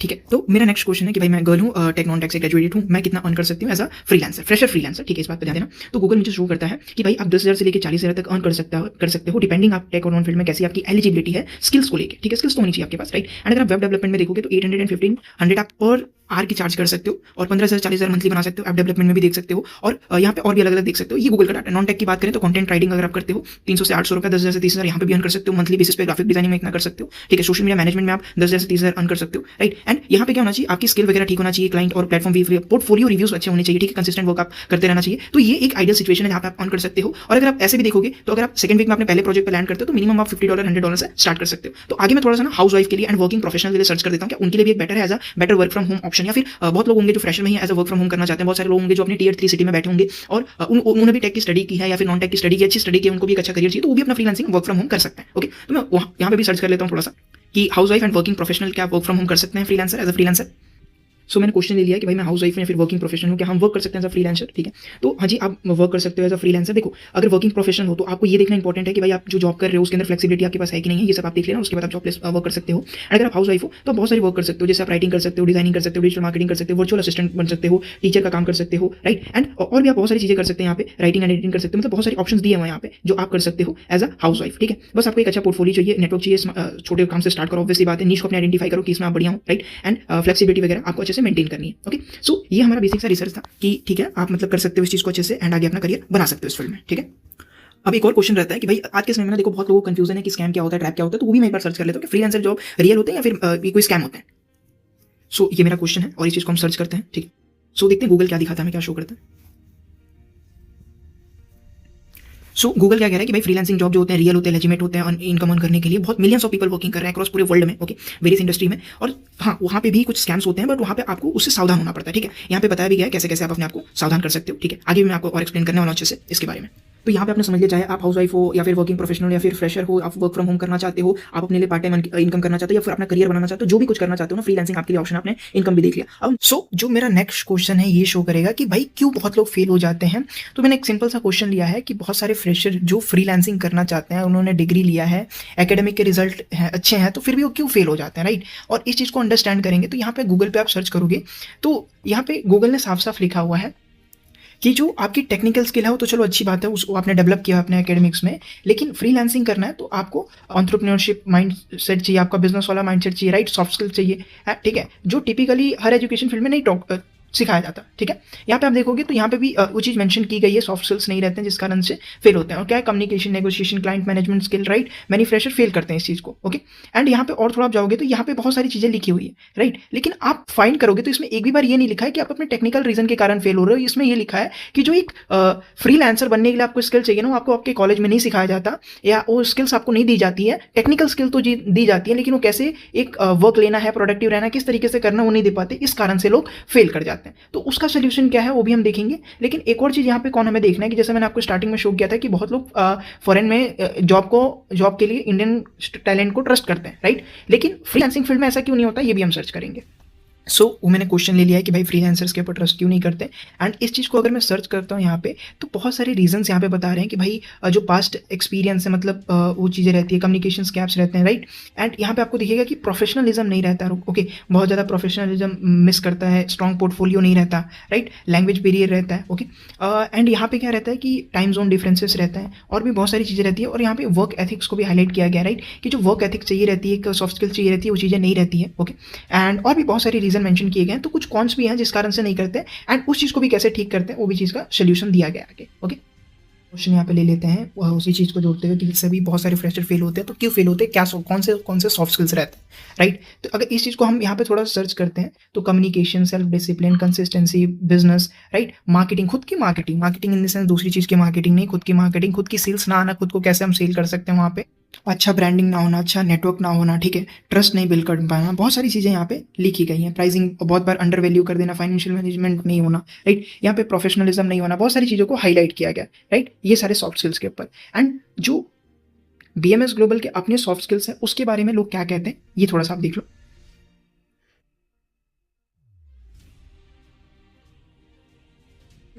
ठीक है। तो मेरा नेक्स्ट क्वेश्चन है कि भाई मैं गर्ल हूँ, टेक नॉन टेक से ग्रेजुएट हूँ, मैं कितना अर्न कर सकती हूँ as a freelancer, fresher freelancer, ठीक है। इस बात पे ध्यान देना। तो गूगल मुझे शो करता है कि भाई आप 10,000 से लेकर 40,000 तक अर्न कर सकते हो डिपेंडिंग आप टेक और नॉन फील्ड में कैसी आपकी एलिजिबिलिटी है स्किल्स को लेकर, ठीक है। स्किल्स तो होनी चाहिए आपके पास, राइट। एंड अगर आप वेब डेवलपमेंट में देखोगे तो 800 and 1,500 आप पर आर की चार्ज कर सकते हो और 15,000 40,000 मंथली बना सकते हो। ऐप डेवलपमेंट में भी देख सकते हो और यहाँ पे और भी अलग अलग देख सकते हो। ये गूगल का डाटा। नॉन टेक की बात करें तो कंटेंट राइटिंग अगर आप करते हो 300 से 800 रुपये, 10,000 से 30,000 यहाँ पे भी अर्न कर सकते हो मंथली बेसिस पे। ग्राफिक डिजाइनिंग में इतना कर सकते हो, ठीक है। सोशल मीडिया मैनेजमेंट में आप 10,000 से 30,000 अर्न कर सकते हो, राइट। एंड यहाँ पे क्या होना चाहिए, आपकी स्किल वगैरह ठीक होना चाहिए, क्लाइंट और प्लेटफॉर्म भी, पोर्टफोलियो रिव्यूज अच्छे होने चाहिए, ठीक है। कंसिस्टेंट वर्क आप करते रहना चाहिए। तो ये एक आइडियल सिचुएशन है जहाँ पे आप अर्न कर सकते हो। और अगर आप ऐसे भी देखोगे तो अगर आप सेकंड वीक में अपने पहले प्रोजेक्ट पे लैंड करते हो तो मिनिमम आप $50 $100 से स्टार्ट कर सकते हो। तो आगे मैं थोड़ा सा ना हाउस वाइफ के लिए एंड वर्किंग प्रोफेशनल के लिए सर्च कर देता हूँ कि उनके लिए भी एक बेटर है as a better work from home option, या फिर बहुत लोग होंगे जो फ्रेशर में ही as a work from home करना चाहते हैं। बहुत सारे लोग होंगे जो अपने Tier 3 सिटी में बैठे होंगे और उन्होंने भी टेक की स्टडी की है या फिर नॉन टेक की स्टडी की, अच्छी स्टडी की, उनको भी एक अच्छा करियर चाहिए, तो वो भी अपना फ्रीलांसिंग वर्क फ्रॉम होम कर सकते हैं, ओके। तो मैं यहाँ पे भी सर्च कर लेता हूँ थोड़ा सा कि house wife and working professional क्या वर्क फ्रॉम होम कर सकते हैं फ्रीलांसर एज अ फ्रीलांसर। सो मैंने क्वेश्चन ले लिया कि भाई मैं हाउस वाइफ या फिर वर्किंग प्रोफेशनल हूँ, क्या हम वर्क कर सकते हैं एज अ फ्रीलांसर, ठीक है। तो हाँ जी आप वर्क कर सकते हो एज अ फ्रीलांसर। देखो अगर वर्किंग प्रोफेशनल हो तो आपको ये देखना इंपॉर्टेंट है कि भाई आप जो जॉब कर रहे हो उसके अंदर फ्लेक्सिबिलिटी आपके पास है कि नहीं है, ये सब आप देख लेना। उसके बाद आप जॉब प्लेस वर्क कर सकते हो। अगर आप हाउस वाइफ हो तो बहुत सारी वर्क कर सकते हो, जैसे आप राइटिंग कर सकते हो, डिजाइनिंग कर सकते हो, डिजिटल मार्केटिंग कर सकते हो, वर्चुअल असिस्टेंट बन सकते हो, टीचर का काम कर सकते हो, राइट। एंड और भी आप बहुत सारी चीजें कर सकते हैं यहाँ पे, राइटिंग एंड एडिटिंग कर सकते हो, मतलब बहुत सारे ऑप्शन दिए हुए हैं यहाँ पे जो आप कर सकते हो एज अ हाउस वाइफ, ठीक है। बस आपको एक अच्छा पोर्टफोलियो चाहिए, नेटवर्क चाहिए, छोटे काम से स्टार्ट करो, ऑब्वियसली बात है। नीश को अपने आइडेंटिफाई करो कि इसमें आप बढ़िया हो, राइट। एंड फ्लेक्सिबिलिटी वगैरह आपको अच्छे से मेंटेन करनी है, ओके। सो ये हमारा बेसिक सा रिसर्च था कि ठीक है आप मतलब कर सकते हो इस चीज को अच्छे से एंड आगे अपना करियर बना सकते हो इस फील्ड में, ठीक है। अब एक और क्वेश्चन रहता है कि भाई आज के समय में ना देखो बहुत लोगों को कंफ्यूजन है कि स्कैम क्या होता है, ट्रैप क्या होता है, तो वो भी मैं एक बार सर्च कर लेता हूँ कि फ्रीलांसर जॉब रियल होते हैं या फिर ये कोई स्कैम होते हैं। सो ये मेरा क्वेश्चन है और इस चीज को हम सर्च करते हैं, ठीक है। सो देखते हैं गूगल क्या दिखाता है, क्या शो करता है। सो गूगल क्या कह रहा है कि भाई फ्रीलांसिंग जॉब जो होते हैं रियल होते हैं, लेजिमेट होते हैं, इनकम अर्न करने के लिए बहुत मिलियंस ऑफ पीपल वर्किंग कर रहे हैं अक्रॉस पूरे वर्ल्ड में, ओके, वेरियस इंडस्ट्री में। और हाँ वहाँ पे भी कुछ स्कैम्स होते हैं बट वहाँ पे आपको उससे सावधान होना पड़ता है, ठीक है। यहाँ पे बताया भी गया है कैसे कैसे आप अपने आप को सावधान कर सकते हो, ठीक है। आगे भी मैं आपको और एक्सप्लेन करने वाला हूँ अच्छे से इसके बारे में। तो यहाँ पे आपने समझ लिया, चाहे आप हाउस वाइफ हो या फिर वर्किंग प्रोफेशनल या फिर फ्रेशर हो, आप वर्क फ्रॉम होम करना चाहते हो, आप अपने लिए पार्ट टाइम इनकम करना चाहते हो या फिर अपना करियर बनाना चाहते हो, जो भी कुछ करना चाहते हो ना, फ्रीलांसिंग आपके लिए ऑप्शन, आपने इनकम भी देख लिया। अब जो मेरा नेक्स्ट क्वेश्चन है ये शो करेगा कि भाई क्यों बहुत लोग फेल हो जाते हैं। तो मैंने एक सिंपल सा क्वेश्चन लिया है कि बहुत सारे फ्रेशर जो फ्रीलांसिंग करना चाहते हैं, उन्होंने डिग्री लिया है, एकेडमिक के रिजल्ट अच्छे हैं, तो फिर भी वो क्यों फेल हो जाते हैं, राइट। और इस चीज़ को अंडरस्टैंड करेंगे तो यहाँ पे गूगल पे आप सर्च करोगे तो यहाँ पे गूगल ने साफ साफ लिखा हुआ है कि जो आपकी टेक्निकल स्किल है वो तो चलो अच्छी बात है, उसको आपने डेवलप किया अपने एकेडमिक्स में, लेकिन फ्रीलांसिंग करना है तो आपको एंटरप्रेन्योरशिप माइंडसेट चाहिए, आपका बिजनेस वाला माइंडसेट चाहिए, राइट, सॉफ्ट स्किल चाहिए, ठीक है, जो टिपिकली हर एजुकेशन फील्ड में नहीं सिखाया जाता, ठीक है। यहाँ पे आप देखोगे तो यहाँ पे भी वो चीज़ मेंशन की गई है, सॉफ्ट स्किल्स नहीं रहते हैं जिस कारण से फेल होते हैं। और क्या है, communication, negotiation, client management skill, right, many fresher fail करते हैं इस चीज़ को, ओके। एंड यहाँ पे और थोड़ा आप जाओगे तो यहाँ पे बहुत सारी चीज़ें लिखी हुई है, राइट, लेकिन आप फाइंड करोगे तो इसमें एक भी बार ये नहीं लिखा है कि आप अपने टेक्निकल रीजन के कारण फेल हो रहे हो। इसमें ये लिखा है कि जो एक फ्रीलांसर बनने के लिए आपको स्किल चाहिए ना, वो आपको आपके कॉलेज में नहीं सिखाया जाता, या वो स्किल्स आपको नहीं दी जाती है। टेक्निकल स्किल तो दी जाती है, लेकिन वो कैसे एक वर्क लेना है, प्रोडक्टिव रहना, किस तरीके से करना, वो नहीं दे पाते, इस कारण से लोग फेल कर जाते हैं। तो उसका सोल्यूशन क्या है वो भी हम देखेंगे। लेकिन एक और चीज़ यहाँ पे कौन हमें देखना है कि जैसे मैंने आपको स्टार्टिंग में शो किया था कि बहुत लोग फॉरेन में जॉब के लिए इंडियन टैलेंट को ट्रस्ट करते हैं, राइट, लेकिन फ्रीलांसिंग फील्ड में ऐसा क्यों नहीं होता, ये भी हम सर्च करेंगे। वो मैंने क्वेश्चन ले लिया है कि भाई फ्रीलांसर्स के ऊपर ट्रस्ट क्यों नहीं करते। एंड इस चीज़ को अगर मैं सर्च करता हूँ यहाँ पे तो बहुत सारे रीजंस यहाँ पे बता रहे हैं कि भाई जो पास्ट एक्सपीरियंस है, मतलब वो चीज़ें रहती है, कम्युनिकेशन गैप्स रहते हैं, राइट। एंड यहाँ पे आपको दिखेगा कि प्रोफेशनलिज्म नहीं रहता, ओके, बहुत ज़्यादा प्रोफेशनलिज्म मिस करता है, स्ट्रॉन्ग पोर्टफोलियो नहीं रहता, राइट, लैंग्वेज बैरियर रहता है, ओके। एंड यहाँ पे क्या रहता है कि टाइम जोन डिफरेंसेस रहता है और भी बहुत सारी चीज़ें रहती है। और यहाँ पे वर्क एथिक्स को भी हाईलाइट किया गया, राइट, कि जो वर्क एथिक्स चाहिए रहती है, एक सॉफ्ट स्किल चाहिए रहती है, वो चीज़ें नहीं रहती है, ओके। एंड और भी बहुत सारी रीजन मेंशन किए गए हैं। तो कुछ कॉन्स भी हैं जिस कारण से नहीं करते, एंड उस चीज़ को भी कैसे ठीक करते हैं वो भी चीज़ का सोल्यूशन दिया गया आगे, ओके। क्वेश्चन यहाँ पे ले लेते हैं उसी चीज़ को जोड़ते हुए कि इससे भी बहुत सारे फ्रेशर फेल होते हैं, तो क्यों फेल होते हैं, क्या कौन से सॉफ्ट स्किल्स रहते हैं, राइट। तो अगर इस चीज़ को हम यहाँ पे थोड़ा सर्च करते हैं तो communication, self discipline, consistency, business, right, marketing, खुद की मार्केटिंग इन द सेंस दूसरी चीज़ की मार्केटिंग नहीं, खुद की मार्केटिंग, खुद की सेल्स ना आना, खुद को कैसे हम सेल कर सकते हैं वहाँ पे, अच्छा ब्रांडिंग ना होना, अच्छा नेटवर्क ना होना, ठीक है, ट्रस्ट नहीं बिल्ड कर पाना, बहुत सारी चीज़ें यहाँ पे लिखी गई हैं। प्राइसिंग बहुत बार अंडर वैल्यू कर देना, फाइनेंशियल मैनेजमेंट नहीं होना, राइट, यहाँ पे प्रोफेशनलिज्म नहीं होना, बहुत सारी चीज़ों को हाईलाइट किया गया, राइट, ये सारे सॉफ्ट स्किल्स के ऊपर। एंड जो BMS ग्लोबल के अपने सॉफ्ट स्किल्स हैं उसके बारे में लोग क्या कहते हैं ये थोड़ा सा आप देख लो।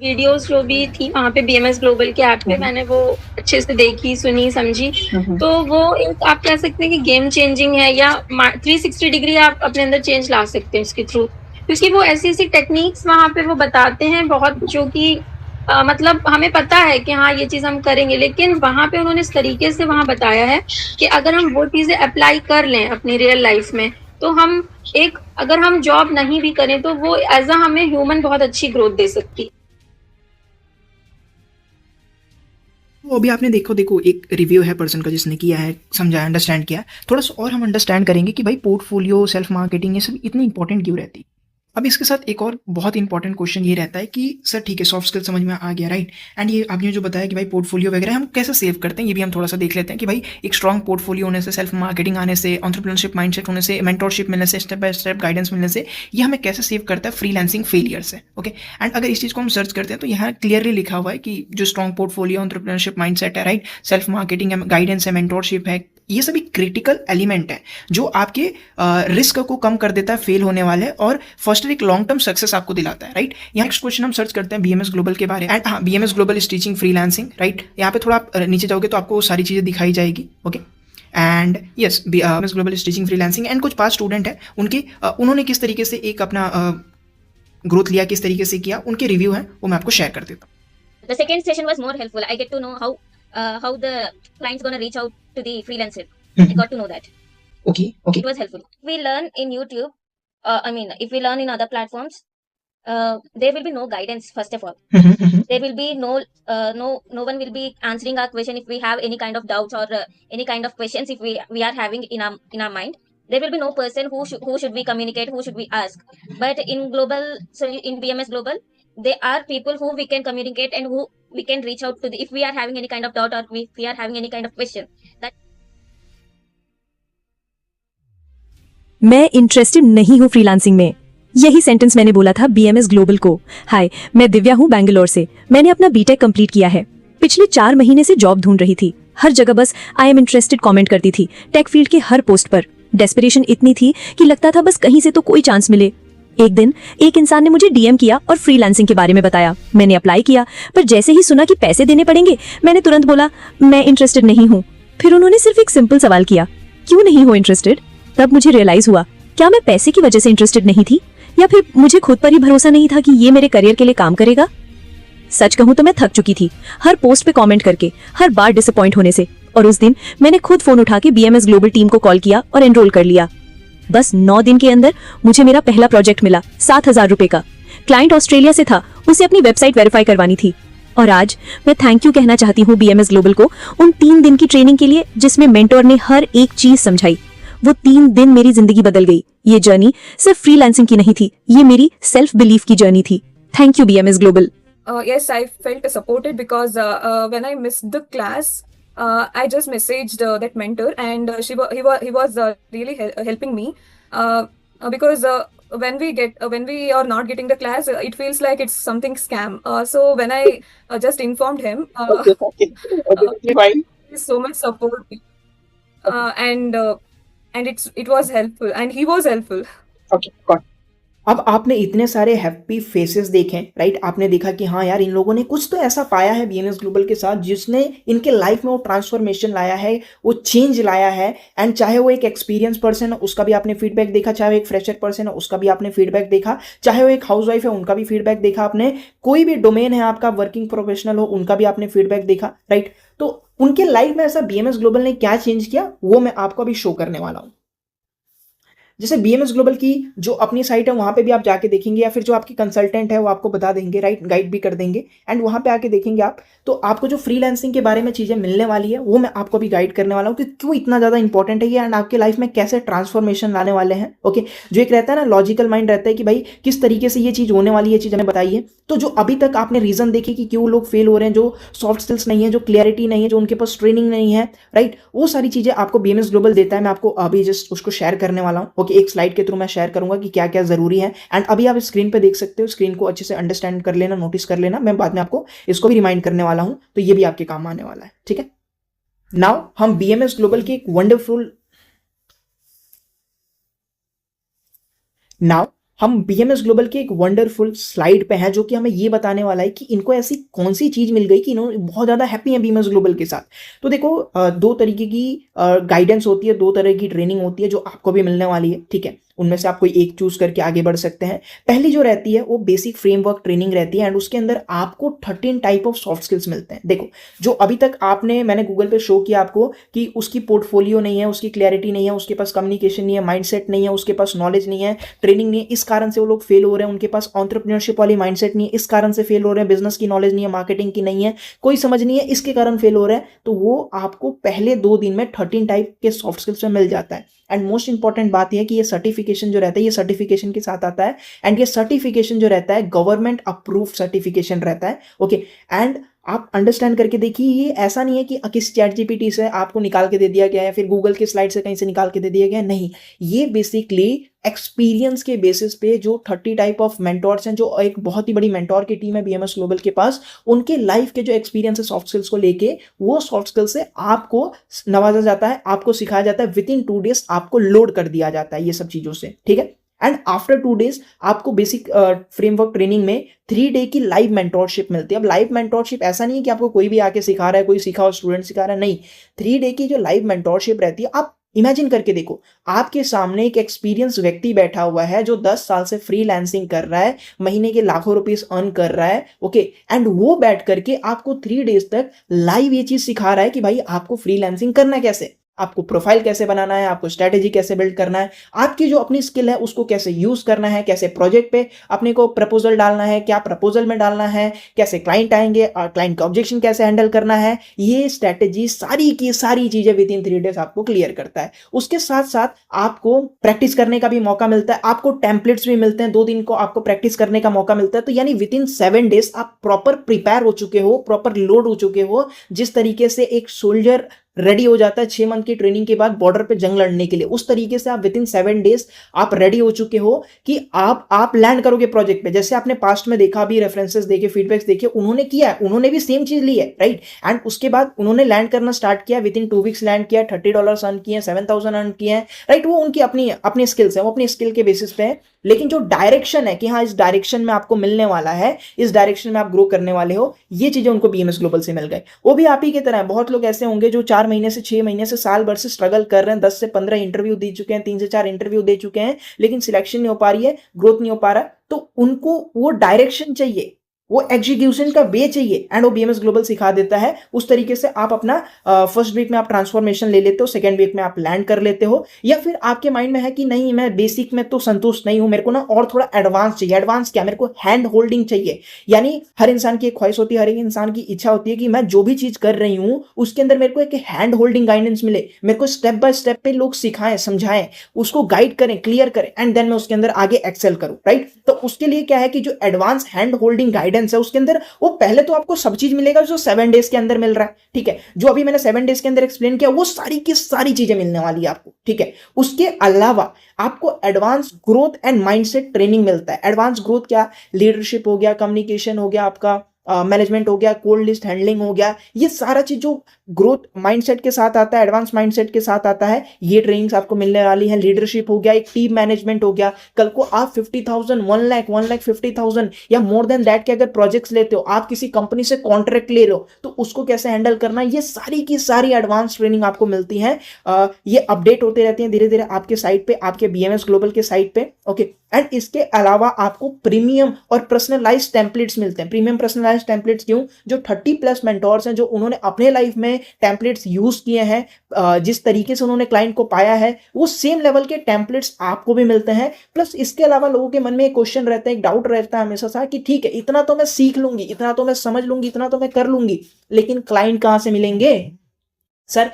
वीडियोस जो भी थी वहाँ पे BMS ग्लोबल के ऐप पे मैंने वो अच्छे से देखी, सुनी, समझी। तो वो एक आप कह सकते हैं कि गेम चेंजिंग है, या 360 डिग्री आप अपने अंदर चेंज ला सकते हैं इसके थ्रू, क्योंकि वो ऐसी टेक्निक्स वहाँ पे वो बताते हैं बहुत, जो कि मतलब हमें पता है कि हाँ ये चीज़ हम करेंगे, लेकिन वहाँ पे उन्होंने इस तरीके से वहाँ बताया है कि अगर हम वो चीज़ें अप्लाई कर लें अपनी रियल लाइफ में, तो हम अगर हम जॉब नहीं भी करें तो वो एज अ हमें ह्यूमन बहुत अच्छी ग्रोथ दे सकती है। तो अभी आपने देखो एक रिव्यू है पर्सन का जिसने किया है, समझा, अंडरस्टैंड किया। थोड़ा सा और हम अंडरस्टैंड करेंगे कि भाई पोर्टफोलियो, सेल्फ मार्केटिंग, ये सब इतनी इंपॉर्टेंट क्यों रहती है। अब इसके साथ एक और बहुत इंपॉर्टेंट क्वेश्चन ये रहता है कि सर ठीक है, सॉफ्ट स्किल समझ में आ गया, राइट, एंड ये आपने जो बताया कि भाई पोर्टफोलियो वगैरह हम कैसे सेव करते हैं, ये भी हम थोड़ा सा देख लेते हैं कि भाई एक स्ट्रॉन्ग पोर्टफोलियो होने से, सेल्फ मार्केटिंग आने से, एंटरप्रेन्योरशिप माइंडसेट होने से, मेंटरशिप मिलने से, स्टेप बाय स्टेप गाइडेंस मिलने से, ये हमें कैसे सेव करता है फ्रीलांसिंग फेलियर से, ओके। एंड अगर इस चीज़ को हम सर्च करते हैं तो यहाँ क्लियरली लिखा हुआ है कि जो स्ट्रॉन्ग पोर्टफोलियो, एंटरप्रेन्योरशिप माइंडसेट है, राइट, सेल्फ मार्केटिंग है, गाइडेंस है, मेंटरशिप है, ये सभी क्रिटिकल एलिमेंट है जो आपके रिस्क को कम कर देता है फेल होने वाले, और फर्स्ट एक लॉन्ग टर्म सक्सेस आपको दिलाता है, राइट। नेक्स्ट क्वेश्चन हम सर्च करते हैं BMS ग्लोबल के बारे में। हाँ, BMS global is teaching freelancing, right. यहाँ पे थोड़ा आप नीचे जाओगे तो आपको सारी चीज़ें दिखाई जाएगी, okay. And yes, BMS global is teaching freelancing. And कुछ पास स्टूडेंट है उन्होंने किस तरीके से एक अपना ग्रोथ लिया, किस तरीके से किया, उनके रिव्यू है वो मैं आपको शेयर कर देता हूँ। The second session was more helpful. I get to know how the client's gonna reach out to the freelancer. I got to know that. Okay. It was helpful. We learn in YouTube. If we learn in other platforms, there will be no guidance. First of all, there will be no one will be answering our question if we have any kind of doubts or any kind of questions if we are having in our mind. There will be no person who should we communicate, who should we ask. But in in BMS Global, there are people who we can communicate and who we can reach out to if we are having any kind of doubt or if we are having any kind of question. मैं interested नहीं हूँ freelancing में, यही sentence मैंने बोला था BMS global को। हाय, मैं दिव्या हूँ बैंगलोर से। मैंने अपना BTech कंप्लीट किया है। पिछले 4 महीने से जॉब ढूंढ रही थी, हर जगह बस आई एम इंटरेस्टेड कमेंट करती थी, टेक फील्ड के हर पोस्ट पर। डेस्परेशन इतनी थी कि लगता था बस कहीं से तो कोई चांस मिले। एक दिन एक इंसान ने मुझे डीएम किया और फ्रीलांसिंग के बारे में बताया। मैंने अप्लाई किया, पर जैसे ही सुना कि पैसे देने पड़ेंगे, मैंने तुरंत बोला मैं इंटरेस्टेड नहीं हूँ। फिर उन्होंने सिर्फ एक सिंपल सवाल किया, क्यों नहीं हो इंटरेस्टेड? तब मुझे रियलाइज हुआ, क्या मैं पैसे की वजह से इंटरेस्टेड नहीं थी, या फिर मुझे खुद पर ही भरोसा नहीं था कि ये मेरे करियर के लिए काम करेगा। सच कहूं तो मैं थक चुकी थी, हर पोस्ट पे कमेंट करके, हर बार डिसअपॉइंट होने से। और उस दिन मैंने खुद फोन उठा के बीएमएस ग्लोबल टीम को कॉल किया और एनरोल कर लिया। बस 9 दिन के अंदर मुझे मेरा पहला प्रोजेक्ट मिला, 7,000 रुपए का। क्लाइंट ऑस्ट्रेलिया से था, उसे अपनी वेबसाइट वेरीफाई करवानी थी। और आज मैं थैंक यू कहना चाहती हूँ बीएमएस ग्लोबल को उन 3 दिन की ट्रेनिंग के लिए, जिसमें मेंटोर ने हर एक चीज समझाई। वो 3 दिन मेरी जिंदगी बदल गई। ये जर्नी सिर्फ फ्रीलांसिंग की नहीं थी, ये मेरी सेल्फ बिलीफ की जर्नी थी। Thank you BMS global. Yes, I felt supported because when I missed the class, I just messaged that mentor, and he was really helping me because when we are not getting the class, it feels like it's something scam. So when I just informed him, Okay, fine. so much support, and it was helpful, and he was helpful. Okay, got it. अब आपने इतने सारे happy faces देखे, right? आपने देखा कि हाँ यार, इन लोगों ने कुछ तो ऐसा पाया है बीएमएस ग्लोबल के साथ जिसने इनके लाइफ में वो ट्रांसफॉर्मेशन लाया है, वो चेंज लाया है। एंड चाहे वो एक एक्सपीरियंस पर्सन है, उसका भी आपने फीडबैक देखा, चाहे वो एक फ्रेशर पर्सन है, उसका भी आपने फीडबैक देखा, चाहे वो एक हाउसवाइफ है, उनका भी फीडबैक देखा आपने, कोई भी डोमेन है आपका, वर्किंग प्रोफेशनल हो, उनका भी आपने फीडबैक देखा, राइट? तो उनके लाइफ में ऐसा बीएमएस ग्लोबल ने क्या चेंज किया, वो मैं आपको अभी शो करने वाला हूँ। जैसे बीएमएस ग्लोबल की जो अपनी साइट है, वहां पे भी आप जाके देखेंगे, या फिर जो आपकी कंसल्टेंट है वो आपको बता देंगे, राइट? गाइड भी कर देंगे। एंड वहां पे आके देखेंगे आप, तो आपको जो फ्रीलांसिंग के बारे में चीजें मिलने वाली है, वो मैं आपको भी गाइड करने वाला हूँ कि क्यों इतना ज्यादा इंपॉर्टेंट है ये, एंड आपके लाइफ में कैसे ट्रांसफॉर्मेशन लाने वाले हैं। ओके, जो एक रहता है ना लॉजिकल माइंड रहता है कि भाई किस तरीके से ये चीज होने वाली है, चीज हमें बताइए। तो जो अभी तक आपने रीजन देखे कि क्यों लोग फेल हो रहे हैं, जो सॉफ्ट स्किल्स नहीं है, जो क्लियरिटी नहीं है, जो उनके पास ट्रेनिंग नहीं है, राइट? वो सारी चीजें आपको बीएमएस ग्लोबल देता है। मैं आपको अभी जस्ट उसको शेयर करने वाला हूँ। ओके, एक स्लाइड के थ्रू शेयर करूंगा कि क्या क्या जरूरी है। एंड अभी आप स्क्रीन पे देख सकते हो, स्क्रीन को अच्छे से अंडरस्टैंड कर लेना, नोटिस कर लेना। मैं बाद में आपको इसको भी रिमाइंड करने वाला हूं, तो ये भी आपके काम आने वाला है, ठीक है? नाउ हम बीएमएस ग्लोबल की एक वंडरफुल स्लाइड पे है, जो कि हमें ये बताने वाला है कि इनको ऐसी कौन सी चीज मिल गई कि इन्होंने बहुत ज्यादा हैप्पी है बीएमएस ग्लोबल के साथ। तो देखो, 2 तरीके की गाइडेंस होती है, 2 तरह की ट्रेनिंग होती है जो आपको भी मिलने वाली है, ठीक है? उनमें से आप कोई एक चूज करके आगे बढ़ सकते हैं। पहली जो रहती है वो बेसिक फ्रेमवर्क ट्रेनिंग रहती है, एंड उसके अंदर आपको 13 टाइप ऑफ सॉफ्ट स्किल्स मिलते हैं। देखो, जो अभी तक मैंने गूगल पे शो किया आपको कि उसकी पोर्टफोलियो नहीं है, उसकी क्लैरिटी नहीं है, उसके पास कम्युनिकेशन नहीं है, माइंडसेट नहीं है, उसके पास नॉलेज नहीं है, ट्रेनिंग नहीं है, इस कारण से वो लोग फेल हो रहे हैं। उनके पास एंटरप्रेन्योरशिप वाली माइंडसेट नहीं है, इस कारण से फेल हो रहे हैं। बिजनेस की नॉलेज नहीं है, मार्केटिंग की नहीं है, कोई समझ नहीं है, इसके कारण फेल हो रहे हैं। तो वो आपको पहले 2 दिन में 13 टाइप के सॉफ्ट स्किल्स में मिल जाता है। एंड मोस्ट इंपॉर्टेंट बात यह है कि ये सर्टिफिकेशन जो रहता है, ये सर्टिफिकेशन के साथ आता है, एंड ये सर्टिफिकेशन जो रहता है गवर्नमेंट अप्रूव्ड सर्टिफिकेशन रहता है। ओके, एंड आप अंडरस्टैंड करके देखिए, ये ऐसा नहीं है कि किस चैट जीपीटी से आपको निकाल के दे दिया गया है, फिर गूगल की स्लाइड से कहीं से निकाल के दे दिया गया है, नहीं। ये बेसिकली एक्सपीरियंस के बेसिस पे जो 30 टाइप ऑफ मेंटोर्स हैं, जो एक बहुत ही बड़ी मेंटोर की टीम है बीएमएस ग्लोबल के पास, उनके लाइफ के जो एक्सपीरियंस है सॉफ्ट स्किल्स को लेके, वो सॉफ्ट स्किल्स से आपको नवाजा जाता है, आपको सिखाया जाता है। विद इन 2 डेज आपको लोड कर दिया जाता है ये सब चीजों से, ठीक है? एंड आफ्टर 2 डेज आपको बेसिक फ्रेमवर्क ट्रेनिंग में 3 डे की लाइव मेंटोरशिप मिलती है। अब लाइव मेंटोरशिप ऐसा नहीं है कि आपको कोई भी आके सिखा रहा है, कोई सिखा और स्टूडेंट सिखा रहा है, नहीं। 3 डे की जो लाइव मेंटोरशिप रहती है, आप इमेजिन करके देखो, आपके सामने एक एक्सपीरियंस व्यक्ति बैठा हुआ है जो 10 साल से फ्रीलांसिंग कर रहा है, महीने के लाखों रुपीस अर्न कर रहा है, ओके? एंड वो बैठ करके आपको 3 डेज तक लाइव ये चीज सिखा रहा है कि भाई आपको फ्रीलांसिंग करना कैसे, आपको प्रोफाइल कैसे बनाना है, आपको स्ट्रेटेजी कैसे बिल्ड करना है, आपकी जो अपनी स्किल है उसको कैसे यूज करना है, कैसे प्रोजेक्ट पे अपने को प्रपोजल डालना है, क्या प्रपोजल में डालना है, कैसे क्लाइंट आएंगे और क्लाइंट का ऑब्जेक्शन कैसे हैंडल करना है। ये स्ट्रेटेजी सारी की सारी चीजें विद इन 3 डेज आपको क्लियर करता है। उसके साथ साथ आपको प्रैक्टिस करने का भी मौका मिलता है, आपको टेम्पलेट्स भी मिलते हैं, 2 दिन को आपको प्रैक्टिस करने का मौका मिलता है। तो यानी विद इन 7 डेज आप प्रॉपर प्रिपेयर हो चुके हो, प्रॉपर लोड हो चुके हो। जिस तरीके से एक सोल्जर रेडी हो जाता है 6 मंथ की ट्रेनिंग के बाद बॉर्डर पे जंग लड़ने के लिए। उस तरीके से आप विद इन 7 डेज आप रेडी हो चुके हो कि आप लैंड करोगे प्रोजेक्ट पे। जैसे आपने पास्ट में देखा, भी रेफरेंसेस देखे, फीडबैक्स देखे, उन्होंने किया है, उन्होंने भी सेम चीज ली है, राइट। एंड उसके बाद उन्होंने लैंड करना स्टार्ट किया, विद इन 2 वीक्स लैंड किया, $30 अर्न किए, 7000 अर्न किए हैं, राइट। वो उनकी अपनी स्किल्स है, वो अपनी स्किल के बेसिस पे है। लेकिन जो डायरेक्शन है कि हाँ इस डायरेक्शन में आपको मिलने वाला है, इस डायरेक्शन में आप ग्रो करने वाले हो, ये चीजें उनको बीएमएस ग्लोबल से मिल गए। वो भी आप ही की तरह है। बहुत लोग ऐसे होंगे जो 4 महीने से 6 महीने से साल भर से स्ट्रगल कर रहे हैं, 10 से 15 इंटरव्यू दे चुके हैं, 3 से 4 इंटरव्यू दे चुके हैं, लेकिन सिलेक्शन नहीं हो पा रही है, ग्रोथ नहीं हो पा रहा है। तो उनको वो डायरेक्शन चाहिए, वो एग्जीक्यूशन का वे चाहिए, एंड वो बीएमएस ग्लोबल सिखा देता है। उस तरीके से आप अपना फर्स्ट वीक में आप ट्रांसफॉर्मेशन ले लेते हो, सेकंड वीक में आप लैंड कर लेते हो। या फिर आपके माइंड में है कि नहीं मैं बेसिक में तो संतुष्ट नहीं हूं, मेरे को ना और थोड़ा एडवांस चाहिए। एडवांस क्या, मेरे को हैंड होल्डिंग चाहिए। यानी हर इंसान की एक ख्वाहिश होती है, हर एक इंसान की इच्छा होती है कि मैं जो भी चीज कर रही हूं उसके अंदर मेरे को एक हैंड होल्डिंग गाइडेंस मिले, मेरे को स्टेप बाय स्टेप पे लोग सिखाएं, समझाएं, उसको गाइड करें, क्लियर करें, एंड देन मैं उसके अंदर आगे एक्सेल करूं, राइट। तो उसके लिए क्या है कि जो एडवांस हैंड होल्डिंग गाइडेंस है उसके अंदर वो पहले तो आपको सब चीज मिलेगा जो 7 डेज के अंदर मिल रहा है, ठीक है। जो अभी मैंने 7 डेज के अंदर एक्सप्लेन किया वो सारी की सारी चीजें मिलने वाली है आपको, ठीक है। उसके अलावा आपको advance growth and mindset training मिलता है। एडवांस ग्रोथ क्या, लीडरशिप हो गया, कम्युनिकेशन हो गया, आपका मैनेजमेंट हो गया, कोल्ड लिस्ट हैंडलिंग हो गया, ये सारा चीज जो ग्रोथ माइंडसेट के साथ आता है, एडवांस माइंडसेट के साथ आता है, ये ट्रेनिंग्स आपको मिलने वाली है। लीडरशिप हो गया, एक टीम मैनेजमेंट हो गया। कल को आप 50,000, 1 लाख, 1,50,000 या मोर देन दैट के अगर प्रोजेक्ट्स लेते हो, आप किसी कंपनी से कॉन्ट्रैक्ट ले रहे हो, तो उसको कैसे हैंडल करना, ये सारी की सारी एडवांस ट्रेनिंग आपको मिलती है। ये अपडेट होते रहते हैं धीरे धीरे आपके साइट पे, आपके बीएमएस ग्लोबल के साइट पे, ओके। एंड इसके अलावा आपको प्रीमियम और पर्सनलाइज्ड टेम्पलेट्स मिलते हैं। प्रीमियम पर्सनलाइज्ड टेम्पलेट्स क्यों, जो 30+ मेंटोर्स हैं, जो उन्होंने अपने लाइफ में टेम्पलेट्स यूज किए हैं, जिस तरीके से उन्होंने क्लाइंट को पाया है, वो सेम लेवल के टेम्पलेट्स आपको भी मिलते हैं। प्लस इसके अलावा लोगों के मन में एक क्वेश्चन रहता है, एक डाउट रहता है हमेशा सा कि ठीक है इतना तो मैं सीख लूंगी, इतना तो मैं समझ लूंगी, इतना तो मैं कर लूंगी, लेकिन क्लाइंट कहां से मिलेंगे सर।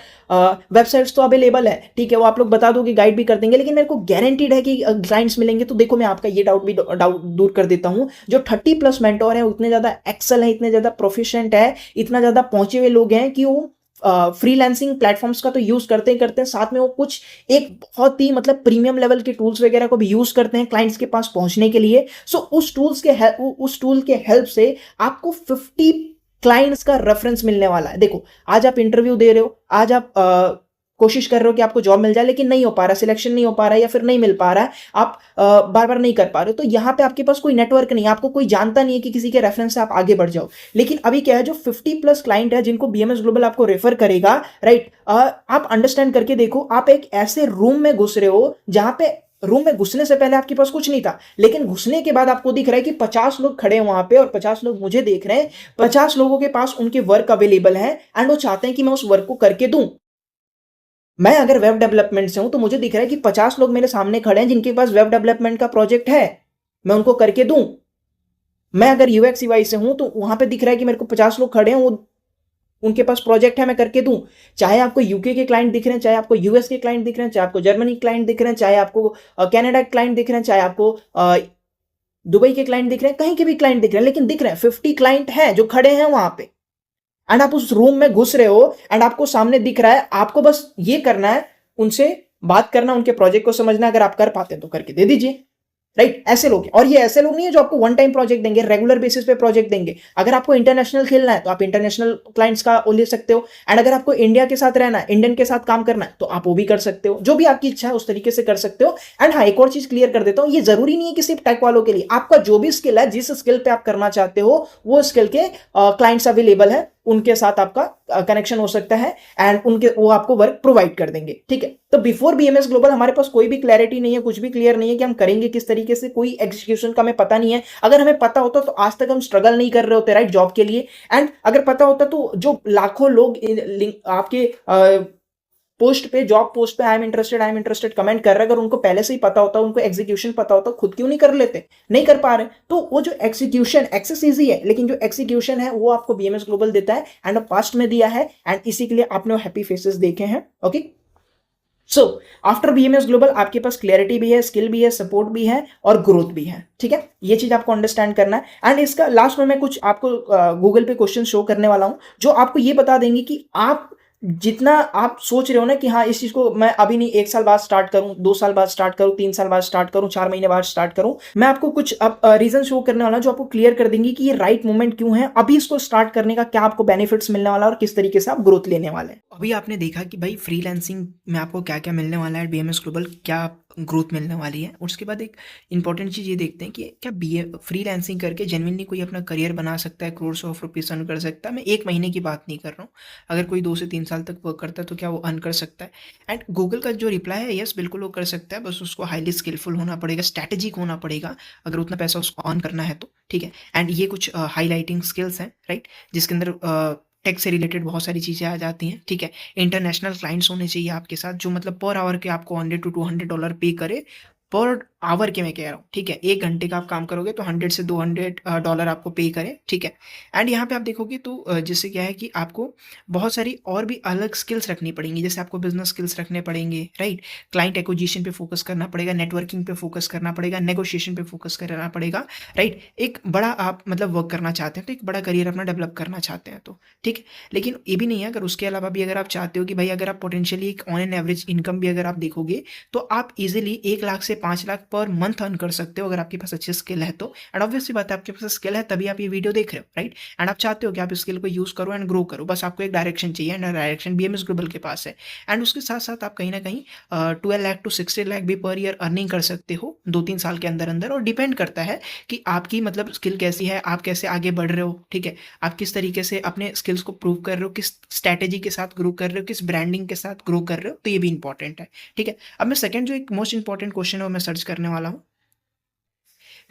वेबसाइट्स तो अवेलेबल है, ठीक है, वो आप लोग बता दोगे, गाइड भी कर देंगे, लेकिन मेरे को गारंटीड है कि क्लाइंट्स मिलेंगे। तो देखो मैं आपका ये डाउट दूर कर देता हूं। जो 30+ मेंटोर है, इतने ज्यादा एक्सेल है, इतने ज्यादा प्रोफिशिएंट है, इतना ज्यादा पहुंचे हुए लोग हैं कि वो फ्रीलांसिंग प्लेटफॉर्म्स का तो यूज करते हैं, साथ में वो कुछ एक बहुत ही मतलब प्रीमियम लेवल के टूल्स वगैरह को भी यूज करते हैं क्लाइंट्स के पास पहुंचने के लिए। सो उस टूल के हेल्प से आपको 50 क्लाइंट्स का रेफरेंस मिलने वाला है। देखो आज आप इंटरव्यू दे रहे हो, आज आप कोशिश कर रहे हो कि आपको जॉब मिल जाए, लेकिन नहीं हो पा रहा, सिलेक्शन नहीं हो पा रहा है, या फिर नहीं मिल पा रहा है, आप बार बार नहीं कर पा रहे हो, तो यहाँ पे आपके पास कोई नेटवर्क नहीं है, आपको कोई जानता नहीं है कि किसी के रेफरेंस से आप आगे बढ़ जाओ। लेकिन अभी क्या है, जो 50+ क्लाइंट है जिनको बीएमएस ग्लोबल आपको रेफर करेगा, राइट, आप अंडरस्टैंड करके देखो, आप एक ऐसे रूम में घुस रहे हो जहां पे रूम में घुसने से पहले आपके पास कुछ नहीं था, लेकिन घुसने के बाद आपको दिख रहा है कि 50 लोग खड़े हैं वहां पे और 50 लोग मुझे देख रहे हैं। 50 लोगों के पास उनके वर्क अवेलेबल है एंड वो चाहते हैं कि मैं उस वर्क को करके दूं। मैं अगर वेब डेवलपमेंट से हूं तो मुझे दिख रहा है कि 50 लोग मेरे सामने खड़े हैं जिनके पास वेब डेवलपमेंट का प्रोजेक्ट है, मैं उनको करके दूं। मैं अगर यूएक्स यूआई से हूं तो वहां पे दिख रहा है कि मेरे को 50 लोग खड़े हैं, वो उनके पास प्रोजेक्ट है, मैं करके दूं। चाहे आपको यूके के क्लाइंट दिख रहे हैं, चाहे आपको यूएस के क्लाइंट दिख रहे हैं, चाहे आपको जर्मनी के क्लाइंट दिख रहे हैं, चाहे आपको कनाडा के क्लाइंट दिख रहे हैं, चाहे आपको दुबई के क्लाइंट दिख रहे हैं, कहीं के भी क्लाइंट दिख रहे हैं, लेकिन दिख रहे हैं 50 क्लाइंट हैं जो खड़े हैं वहां पे। एंड आप उस रूम में घुस रहे हो एंड आपको सामने दिख रहा है, आपको बस ये करना है, उनसे बात करना, उनके प्रोजेक्ट को समझना, अगर आप कर पाते हैं तो करके दे दीजिए, राइट। ऐसे लोग, और ये ऐसे लोग नहीं है जो आपको 1 टाइम प्रोजेक्ट देंगे, रेगुलर बेसिस पे प्रोजेक्ट देंगे। अगर आपको इंटरनेशनल खेलना है तो आप इंटरनेशनल क्लाइंट्स का वो ले सकते हो, एंड अगर आपको इंडिया के साथ रहना है, इंडियन के साथ काम करना है, तो आप वो भी कर सकते हो। जो भी आपकी इच्छा है उस तरीके से कर सकते हो। एंड हाँ, एक और चीज क्लियर कर देता हूं, ये जरूरी नहीं है कि सिर्फ टेक वालों के लिए, आपका जो भी स्किल है, जिस स्किल पे आप करना चाहते हो वो स्किल के क्लाइंट्स अवेलेबल है, उनके साथ आपका कनेक्शन हो सकता है एंड वो आपको वर्क प्रोवाइड कर देंगे, ठीक है। तो बिफोर बीएमएस ग्लोबल हमारे पास कोई भी क्लैरिटी नहीं है, कुछ भी क्लियर नहीं है कि हम करेंगे किस तरीके से, कोई एग्जीक्यूशन का हमें पता नहीं है। अगर हमें पता होता तो आज तक हम स्ट्रगल नहीं कर रहे होते, राइट, जॉब के लिए। एंड अगर पता होता तो जो लाखों लोग आपके पोस्ट पे, जॉब पोस्ट पे आई एम इंटरेस्टेड कमेंट कर रहे हैं, अगर उनको पहले से ही पता होता, उनको एग्जीक्यूशन पता होता, खुद क्यों नहीं कर लेते, नहीं कर पा रहे। तो वो जो एग्जीक्यूशन, एक्सेस इजी है, लेकिन जो एग्जीक्यूशन है वो आपको बीएमएस ग्लोबल देता है एंड पास्ट में दिया है, एंड इसी के लिए आपने हैप्पी फेसेस देखे हैं, okay. So after BMS global आपके पास क्लैरिटी भी है, स्किल भी है, सपोर्ट भी है और ग्रोथ भी है, ठीक है। ये चीज आपको अंडरस्टैंड करना है। एंड इसका लास्ट में मैं कुछ आपको गूगल पे क्वेश्चन शो करने वाला हूं जो आपको ये बता देंगे कि आप जितना आप सोच रहे हो ना कि हाँ इस चीज़ को मैं अभी नहीं 1 साल बाद स्टार्ट करूँ, 2 साल बाद स्टार्ट करूँ, 3 साल बाद स्टार्ट करूँ, 4 महीने बाद स्टार्ट करूँ, मैं आपको कुछ अब रीज़न शो करने वाला हूँ जो आपको क्लियर कर देंगे कि ये राइट मोमेंट क्यों है, अभी इसको स्टार्ट करने का क्या आपको बेनिफिट्स मिलने वाला है और किस तरीके से आप ग्रोथ लेने वाले हैं। अभी आपने देखा कि भाई फ्रीलांसिंग में आपको क्या-क्या मिलने वाला है, बीएमएस ग्लोबल क्या ग्रोथ मिलने वाली है। और उसके बाद एक इंपॉर्टेंट चीज़ ये देखते हैं कि क्या फ्रीलांसिंग करके जेन्युइनली कोई अपना करियर बना सकता है, करोर्स ऑफ रुपीस अर्न कर सकता है। मैं 1 महीने की बात नहीं कर रहा हूँ, अगर कोई 2 से 3 साल तक वर्क करता है तो क्या वो अर्न कर सकता है। एंड गूगल का जो रिप्लाई है यस बिल्कुल वो कर सकता है, बस उसको हाईली स्किलफुल होना पड़ेगा, स्ट्रैटेजिक होना पड़ेगा अगर उतना पैसा उसको अर्न करना है तो, ठीक है। एंड ये कुछ हाईलाइटिंग स्किल्स हैं, राइट, जिसके अंदर टेक से रिलेटेड बहुत सारी चीज़ें आ जाती हैं, ठीक है। इंटरनेशनल क्लाइंट्स होने चाहिए आपके साथ जो मतलब पर आवर के आपको $100 to $200 पे करे, पर आवर के मैं कह रहा हूँ, ठीक है। 1 घंटे का आप काम करोगे तो $100 से $200 आपको पे करें, ठीक है। एंड यहाँ पे आप देखोगे तो जिससे क्या है कि आपको बहुत सारी और भी अलग स्किल्स रखनी पड़ेंगी, जैसे आपको बिजनेस स्किल्स रखने पड़ेंगे, राइट, क्लाइंट एक्विजिशन पे फोकस करना पड़ेगा, नेटवर्किंग पे फोकस करना पड़ेगा, नेगोशिएशन पे फोकस करना पड़ेगा, राइट। एक बड़ा आप मतलब वर्क करना चाहते हैं तो एक बड़ा करियर अपना डेवलप करना चाहते हैं तो, ठीक है। लेकिन ये भी नहीं है, अगर उसके अलावा भी अगर आप चाहते हो कि भाई अगर आप पोटेंशियली एक ऑन एन एवरेज इनकम भी अगर आप देखोगे तो आप इजीली 1 लाख से 5 लाख पर मंथ अर्न कर सकते हो अगर आपके पास अच्छी स्किल है तो। एंड ऑब्वियसली बात है आपके पास स्किल है तभी आप ये वीडियो देख रहे हो, राइट। एंड आप चाहते हो कि आप स्किल को यूज करो एंड ग्रो करो, बस आपको एक डायरेक्शन चाहिए एंड डायरेक्शन बीएमएस ग्लोबल के पास है। एंड उसके साथ साथ आप कहीं ना कहीं 12 लाख to 60 लाख भी पर ईयर अर्निंग कर सकते हो 2-3 साल के अंदर अंदर, और डिपेंड करता है कि आपकी मतलब स्किल कैसी है, आप कैसे आगे बढ़ रहे हो, ठीक है। आप किस तरीके से अपने स्किल्स को प्रूव कर रहे हो, किस स्ट्रैटेजी के साथ ग्रो कर रहे हो, किस ब्रांडिंग के साथ ग्रो कर रहे हो, तो ये भी इंपॉर्टेंट है, ठीक है। अब मैं सेकंड जो एक मोस्ट इंपॉर्टेंट क्वेश्चन है वो मैं सर्च करने वाला हूँ।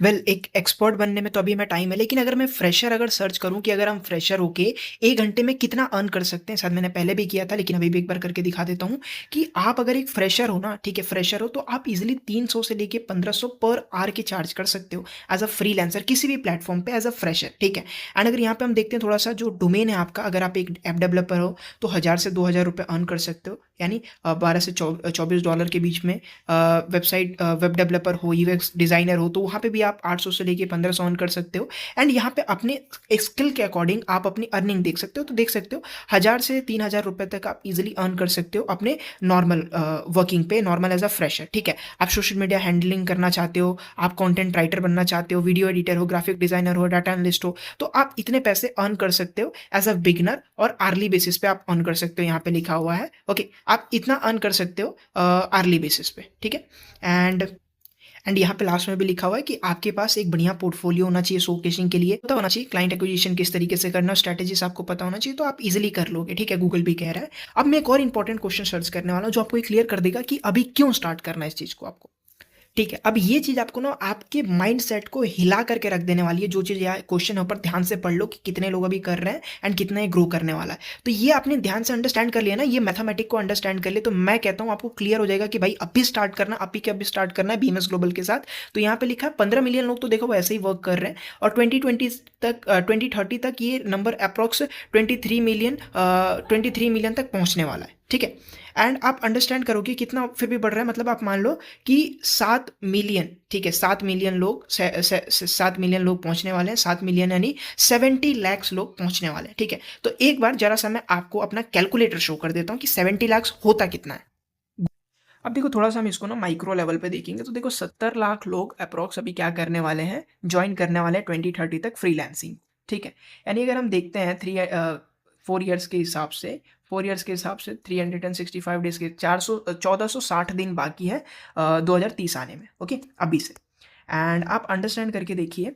एक एक्सपर्ट बनने में तो अभी मैं टाइम है, लेकिन अगर मैं फ्रेशर अगर सर्च करूं कि अगर हम फ्रेशर होके 1 घंटे में कितना अर्न कर सकते हैं, शायद मैंने पहले भी किया था लेकिन अभी भी एक बार करके दिखा देता हूं कि आप अगर एक फ्रेशर हो ना, ठीक है, फ्रेशर हो तो आप इजीली 300 से लेके 1500 पर आवर के चार्ज कर सकते हो एज अ फ्रीलांसर किसी भी प्लेटफॉर्म पे एज अ फ्रेशर, ठीक है। एंड अगर यहाँ पे हम देखते हैं थोड़ा सा जो डोमेन है आपका, अगर आप एक ऐप डेवलपर हो तो 1000 से 2000 रुपये अर्न कर सकते हो, यानी 12 से $24 के बीच में। वेबसाइट वेब डेवलपर हो, यूएक्स डिजाइनर हो तो वहाँ पे भी आप 800 से लेके 1500 अर्न कर सकते हो। एंड यहाँ पे अपने स्किल के अकॉर्डिंग आप अपनी अर्निंग देख सकते हो, तो देख सकते हो 1000 से 3000 रुपये तक आप इजीली अर्न कर सकते हो अपने नॉर्मल वर्किंग पे, नॉर्मल एज अ फ्रेशर, ठीक है। आप सोशल मीडिया हैंडलिंग करना चाहते हो, आप कंटेंट राइटर बनना चाहते हो, वीडियो एडिटर हो, ग्राफिक डिजाइनर हो, डाटा एनालिस्ट हो, तो आप इतने पैसे अर्न कर सकते हो एज अ बिगिनर, और आर्ली बेसिस पे आप अर्न कर सकते हो, यहाँ पे लिखा हुआ है, ओके। आप इतना अर्न कर सकते हो आर्ली बेसिस पे, ठीक है। एंड यहाँ पे लास्ट में भी लिखा हुआ है कि आपके पास एक बढ़िया पोर्टफोलियो होना चाहिए शोकेसिंग के लिए, पता होना चाहिए क्लाइंट एक्विजिशन किस तरीके से करना, स्ट्रैटेजीज आपको पता होना चाहिए, तो आप इजीली कर लोगे, ठीक है। गूगल भी कह रहा है। अब मैं एक और इंपॉर्टेंट क्वेश्चन सर्च करने वाला हूँ जो आपको ये क्लियर कर देगा कि अभी क्यों स्टार्ट करना है इस चीज़ को आपको, ठीक है। अब ये चीज़ आपको ना आपके माइंड सेट को हिला करके रख देने वाली है। जो चीज़ यहाँ क्वेश्चन है ऊपर ध्यान से पढ़ लो कि कितने लोग अभी कर रहे हैं एंड कितना ये ग्रो करने वाला है, तो ये आपने ध्यान से अंडरस्टैंड कर लिया ना, ये मैथमेटिक को अंडरस्टैंड कर ले, तो मैं कहता हूँ आपको क्लियर हो जाएगा कि भाई अभी स्टार्ट करना, अभी के अभी स्टार्ट करना है बीएमएस ग्लोबल के साथ। तो यहाँ पे लिखा है 15 मिलियन लोग तो देखो वैसे ही वर्क कर रहे हैं, और 2030 तक ये नंबर अप्रॉक्स 23 मिलियन तक पहुँचने वाला है, ठीक है। एंड आप अंडरस्टैंड करोगे कितना फिर भी बढ़ रहा है, मतलब आप मान लो कि 7 मिलियन, ठीक है, 7 मिलियन लोग 7 मिलियन लोग पहुंचने वाले हैं, 7 मिलियन यानी 70 लाख लोग पहुंचने वाले हैं, ठीक है। तो एक बार जरा सा मैं आपको अपना कैलकुलेटर शो कर देता हूं कि 70 लाख होता कितना है। अब देखो थोड़ा सा हम इसको ना माइक्रो लेवल पे देखेंगे, तो देखो 70 लाख लोग अप्रॉक्स अभी क्या करने वाले हैं, ज्वाइन करने वाले हैं 2030 तक फ्रीलांसिंग, ठीक है। यानी अगर हम देखते हैं 4 ईयर्स के हिसाब से 365 डेज के 1460 दिन बाकी है 2030 आने में, ओके, अभी से। एंड आप अंडरस्टैंड करके देखिए,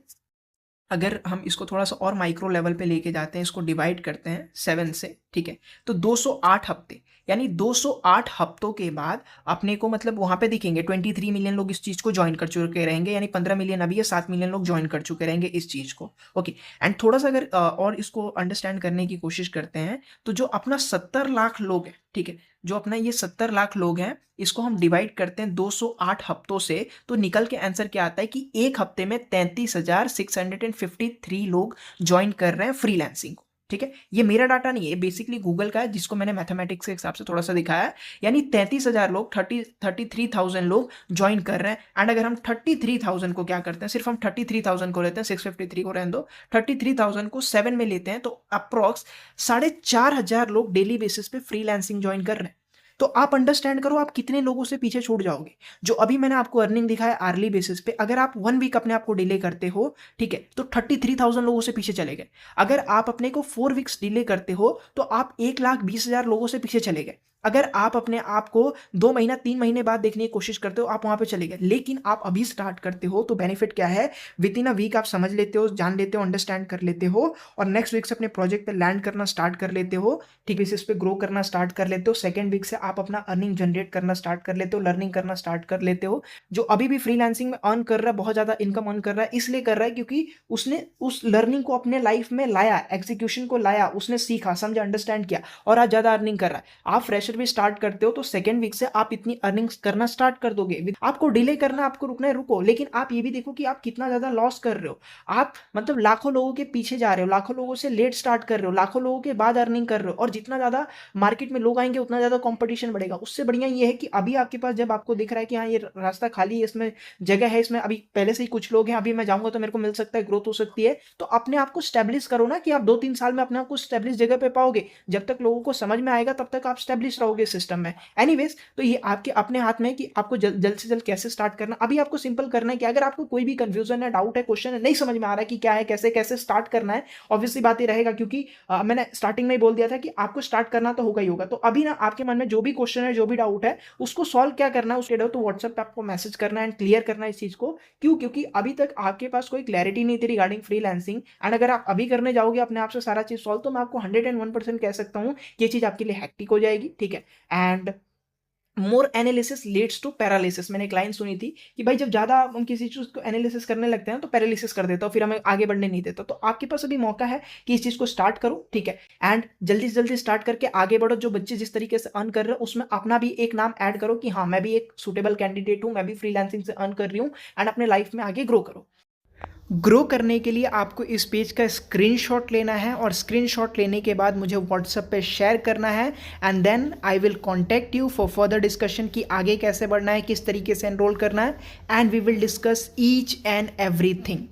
अगर हम इसको थोड़ा सा और माइक्रो लेवल पे लेके जाते हैं, इसको डिवाइड करते हैं 7 से, ठीक है, तो 208 हफ्ते, यानी 208 हफ्तों के बाद अपने को मतलब वहाँ पे दिखेंगे 23 मिलियन लोग इस चीज़ को ज्वाइन कर चुके रहेंगे, यानी 15 मिलियन अभी है, 7 मिलियन लोग ज्वाइन कर चुके रहेंगे इस चीज़ को, ओके। एंड थोड़ा सा अगर और इसको अंडरस्टैंड करने की कोशिश करते हैं, तो जो अपना 70 लाख लोग हैं, ठीक है, जो अपना ये 70 लाख लोग हैं, इसको हम डिवाइड करते हैं 208 हफ्तों से, तो निकल के आंसर क्या आता है कि 1 हफ्ते में 33,653 लोग ज्वाइन कर रहे हैं फ्रीलांसिंग को, ठीक है, ये मेरा डाटा नहीं है, ये बेसिकली गूगल का है, जिसको मैंने मैथमेटिक्स के हिसाब से थोड़ा सा दिखाया है। यानी 33,000 लोग 33,000 लोग ज्वाइन कर रहे हैं। एंड अगर हम 33,000 को क्या करते हैं, सिर्फ हम 33,000 को लेते हैं, 653 को रहने दो, 33,000 को 7 में लेते हैं, तो अप्रॉक्स 4,500 लोग डेली बेसिस पे फ्रीलांसिंग ज्वाइन कर रहे हैं। तो आप अंडरस्टैंड करो आप कितने लोगों से पीछे छूट जाओगे। जो अभी मैंने आपको अर्निंग दिखाया आर्ली बेसिस पे, अगर आप 1 वीक अपने आप को डिले करते हो, ठीक है, तो 33,000 लोगों से पीछे चले गए। अगर आप अपने को 4 वीक्स डिले करते हो तो आप 1,20,000 लोगों से पीछे चले गए। अगर आप अपने आप को 2 महीना 3 महीने बाद देखने की कोशिश करते हो, आप वहां पे चले गए। लेकिन आप अभी स्टार्ट करते हो तो बेनिफिट क्या है, विद इन अ वीक आप समझ लेते हो, जान लेते हो, अंडरस्टैंड कर लेते हो, और नेक्स्ट वीक से अपने प्रोजेक्ट पे लैंड करना स्टार्ट कर लेते हो, ठीक बेसिस पे ग्रो करना स्टार्ट कर लेते हो। सेकंड वीक से आप अपना अर्निंग जनरेट करना स्टार्ट कर लेते हो, लर्निंग करना स्टार्ट कर लेते हो। जो अभी भी फ्रीलांसिंग में अर्न कर रहा है, बहुत ज्यादा इनकम अर्न कर रहा है, इसलिए कर रहा है क्योंकि उसने उस लर्निंग को अपने लाइफ में लाया, एग्जीक्यूशन को लाया, उसने सीखा, समझा, अंडरस्टैंड किया, और आज ज्यादा अर्निंग कर रहा है। आप फ्रेशर भी स्टार्ट करते हो तो सेकंड वीक से आप इतनी अर्निंग्स करना स्टार्ट कर दोगे। आपको डिले करना, आपको रुकना है, रुको, लेकिन आप ये भी देखो कि आप कितना ज्यादा लॉस कर रहे हो। आप मतलब लाखों लोगों के पीछे जा रहे हो, लाखों लोगों से लेट स्टार्ट कर रहे हो, लाखों लोगों के बाद अर्निंग कर रहे हो, और जितना ज्यादा मार्केट में लोग आएंगे उतना ज्यादा कंपटीशन बढ़ेगा। उससे बढ़िया ये है कि अभी आपके पास जब आपको दिख रहा है कि हाँ ये रास्ता खाली है, इसमें जगह है, इसमें अभी पहले से ही कुछ लोग हैं, अभी मैं जाऊंगा तो मेरे को मिल सकता है, ग्रोथ हो सकती है, तो अपने आप को स्टैब्लिश करो ना, कि आप 2-3 साल में अपने आप को स्टैब्लिश जगह पे पाओगे। जब तक लोगों को समझ में आएगा तब तक आप स्टैब्लिश रहोगे सिस्टम में। एनीवेज, तो ये आपके अपने हाथ में है कि आपको जल्द से जल्द कैसे स्टार्ट करना। अभी आपको सिंपल करना है कि अगर आपको कोई भी कंफ्यूजन है, डाउट है, क्वेश्चन है, नहीं समझ में आ रहा है कि क्या है, कैसे कैसे स्टार्ट करना है, ऑब्वियसली बात ये रहेगा, क्योंकि मैंने स्टार्टिंग में ही बोल दिया था कि आपको स्टार्ट करना तो होगा ही होगा। तो अभी ना आपके मन में जो भी क्वेश्चन है, जो भी डाउट है, उसको सॉल्व क्या करना है, उसके तो व्हाट्सएप पे आपको मैसेज करना है एंड क्लियर करना है इस चीज को। क्यों? क्योंकि अभी तक आपके पास कोई क्लैरिटी नहीं थी रिगार्डिंग फ्रीलांसिंग, एंड अगर आप अभी करने जाओगे अपने आप से सारा चीज सॉल्व, तो मैं आपको 101% कह सकता हूँ ये चीज आपके लिए हैक्टिक हो जाएगी, ठीक है। And more analysis leads to paralysis. मैंने एक लाइन सुनी थी कि भाई जब ज्यादा हम किसी चीज को एनालिसिस करने लगते हैं तो पैरालिसिस कर देता, फिर हमें आगे बढ़ने नहीं देता। तो आपके पास अभी मौका है कि इस चीज को स्टार्ट करो, ठीक है, एंड जल्दी से जल्दी स्टार्ट करके आगे बढ़ो। जो बच्चे जिस तरीके से अर्न कर रहे हैं उसमें अपना भी एक नाम ऐड करो कि हाँ मैं भी एक सुटेबल कैंडिडेट हूं, मैं भी फ्रीलांसिंग से अर्न कर रही हूँ, एंड अपने लाइफ में आगे ग्रो करो। ग्रो करने के लिए आपको इस पेज का स्क्रीनशॉट लेना है, और स्क्रीनशॉट लेने के बाद मुझे व्हाट्सएप पे शेयर करना है, and then I will contact you for further discussion कि आगे कैसे बढ़ना है, किस तरीके से एनरोल करना है, and we will discuss each and everything.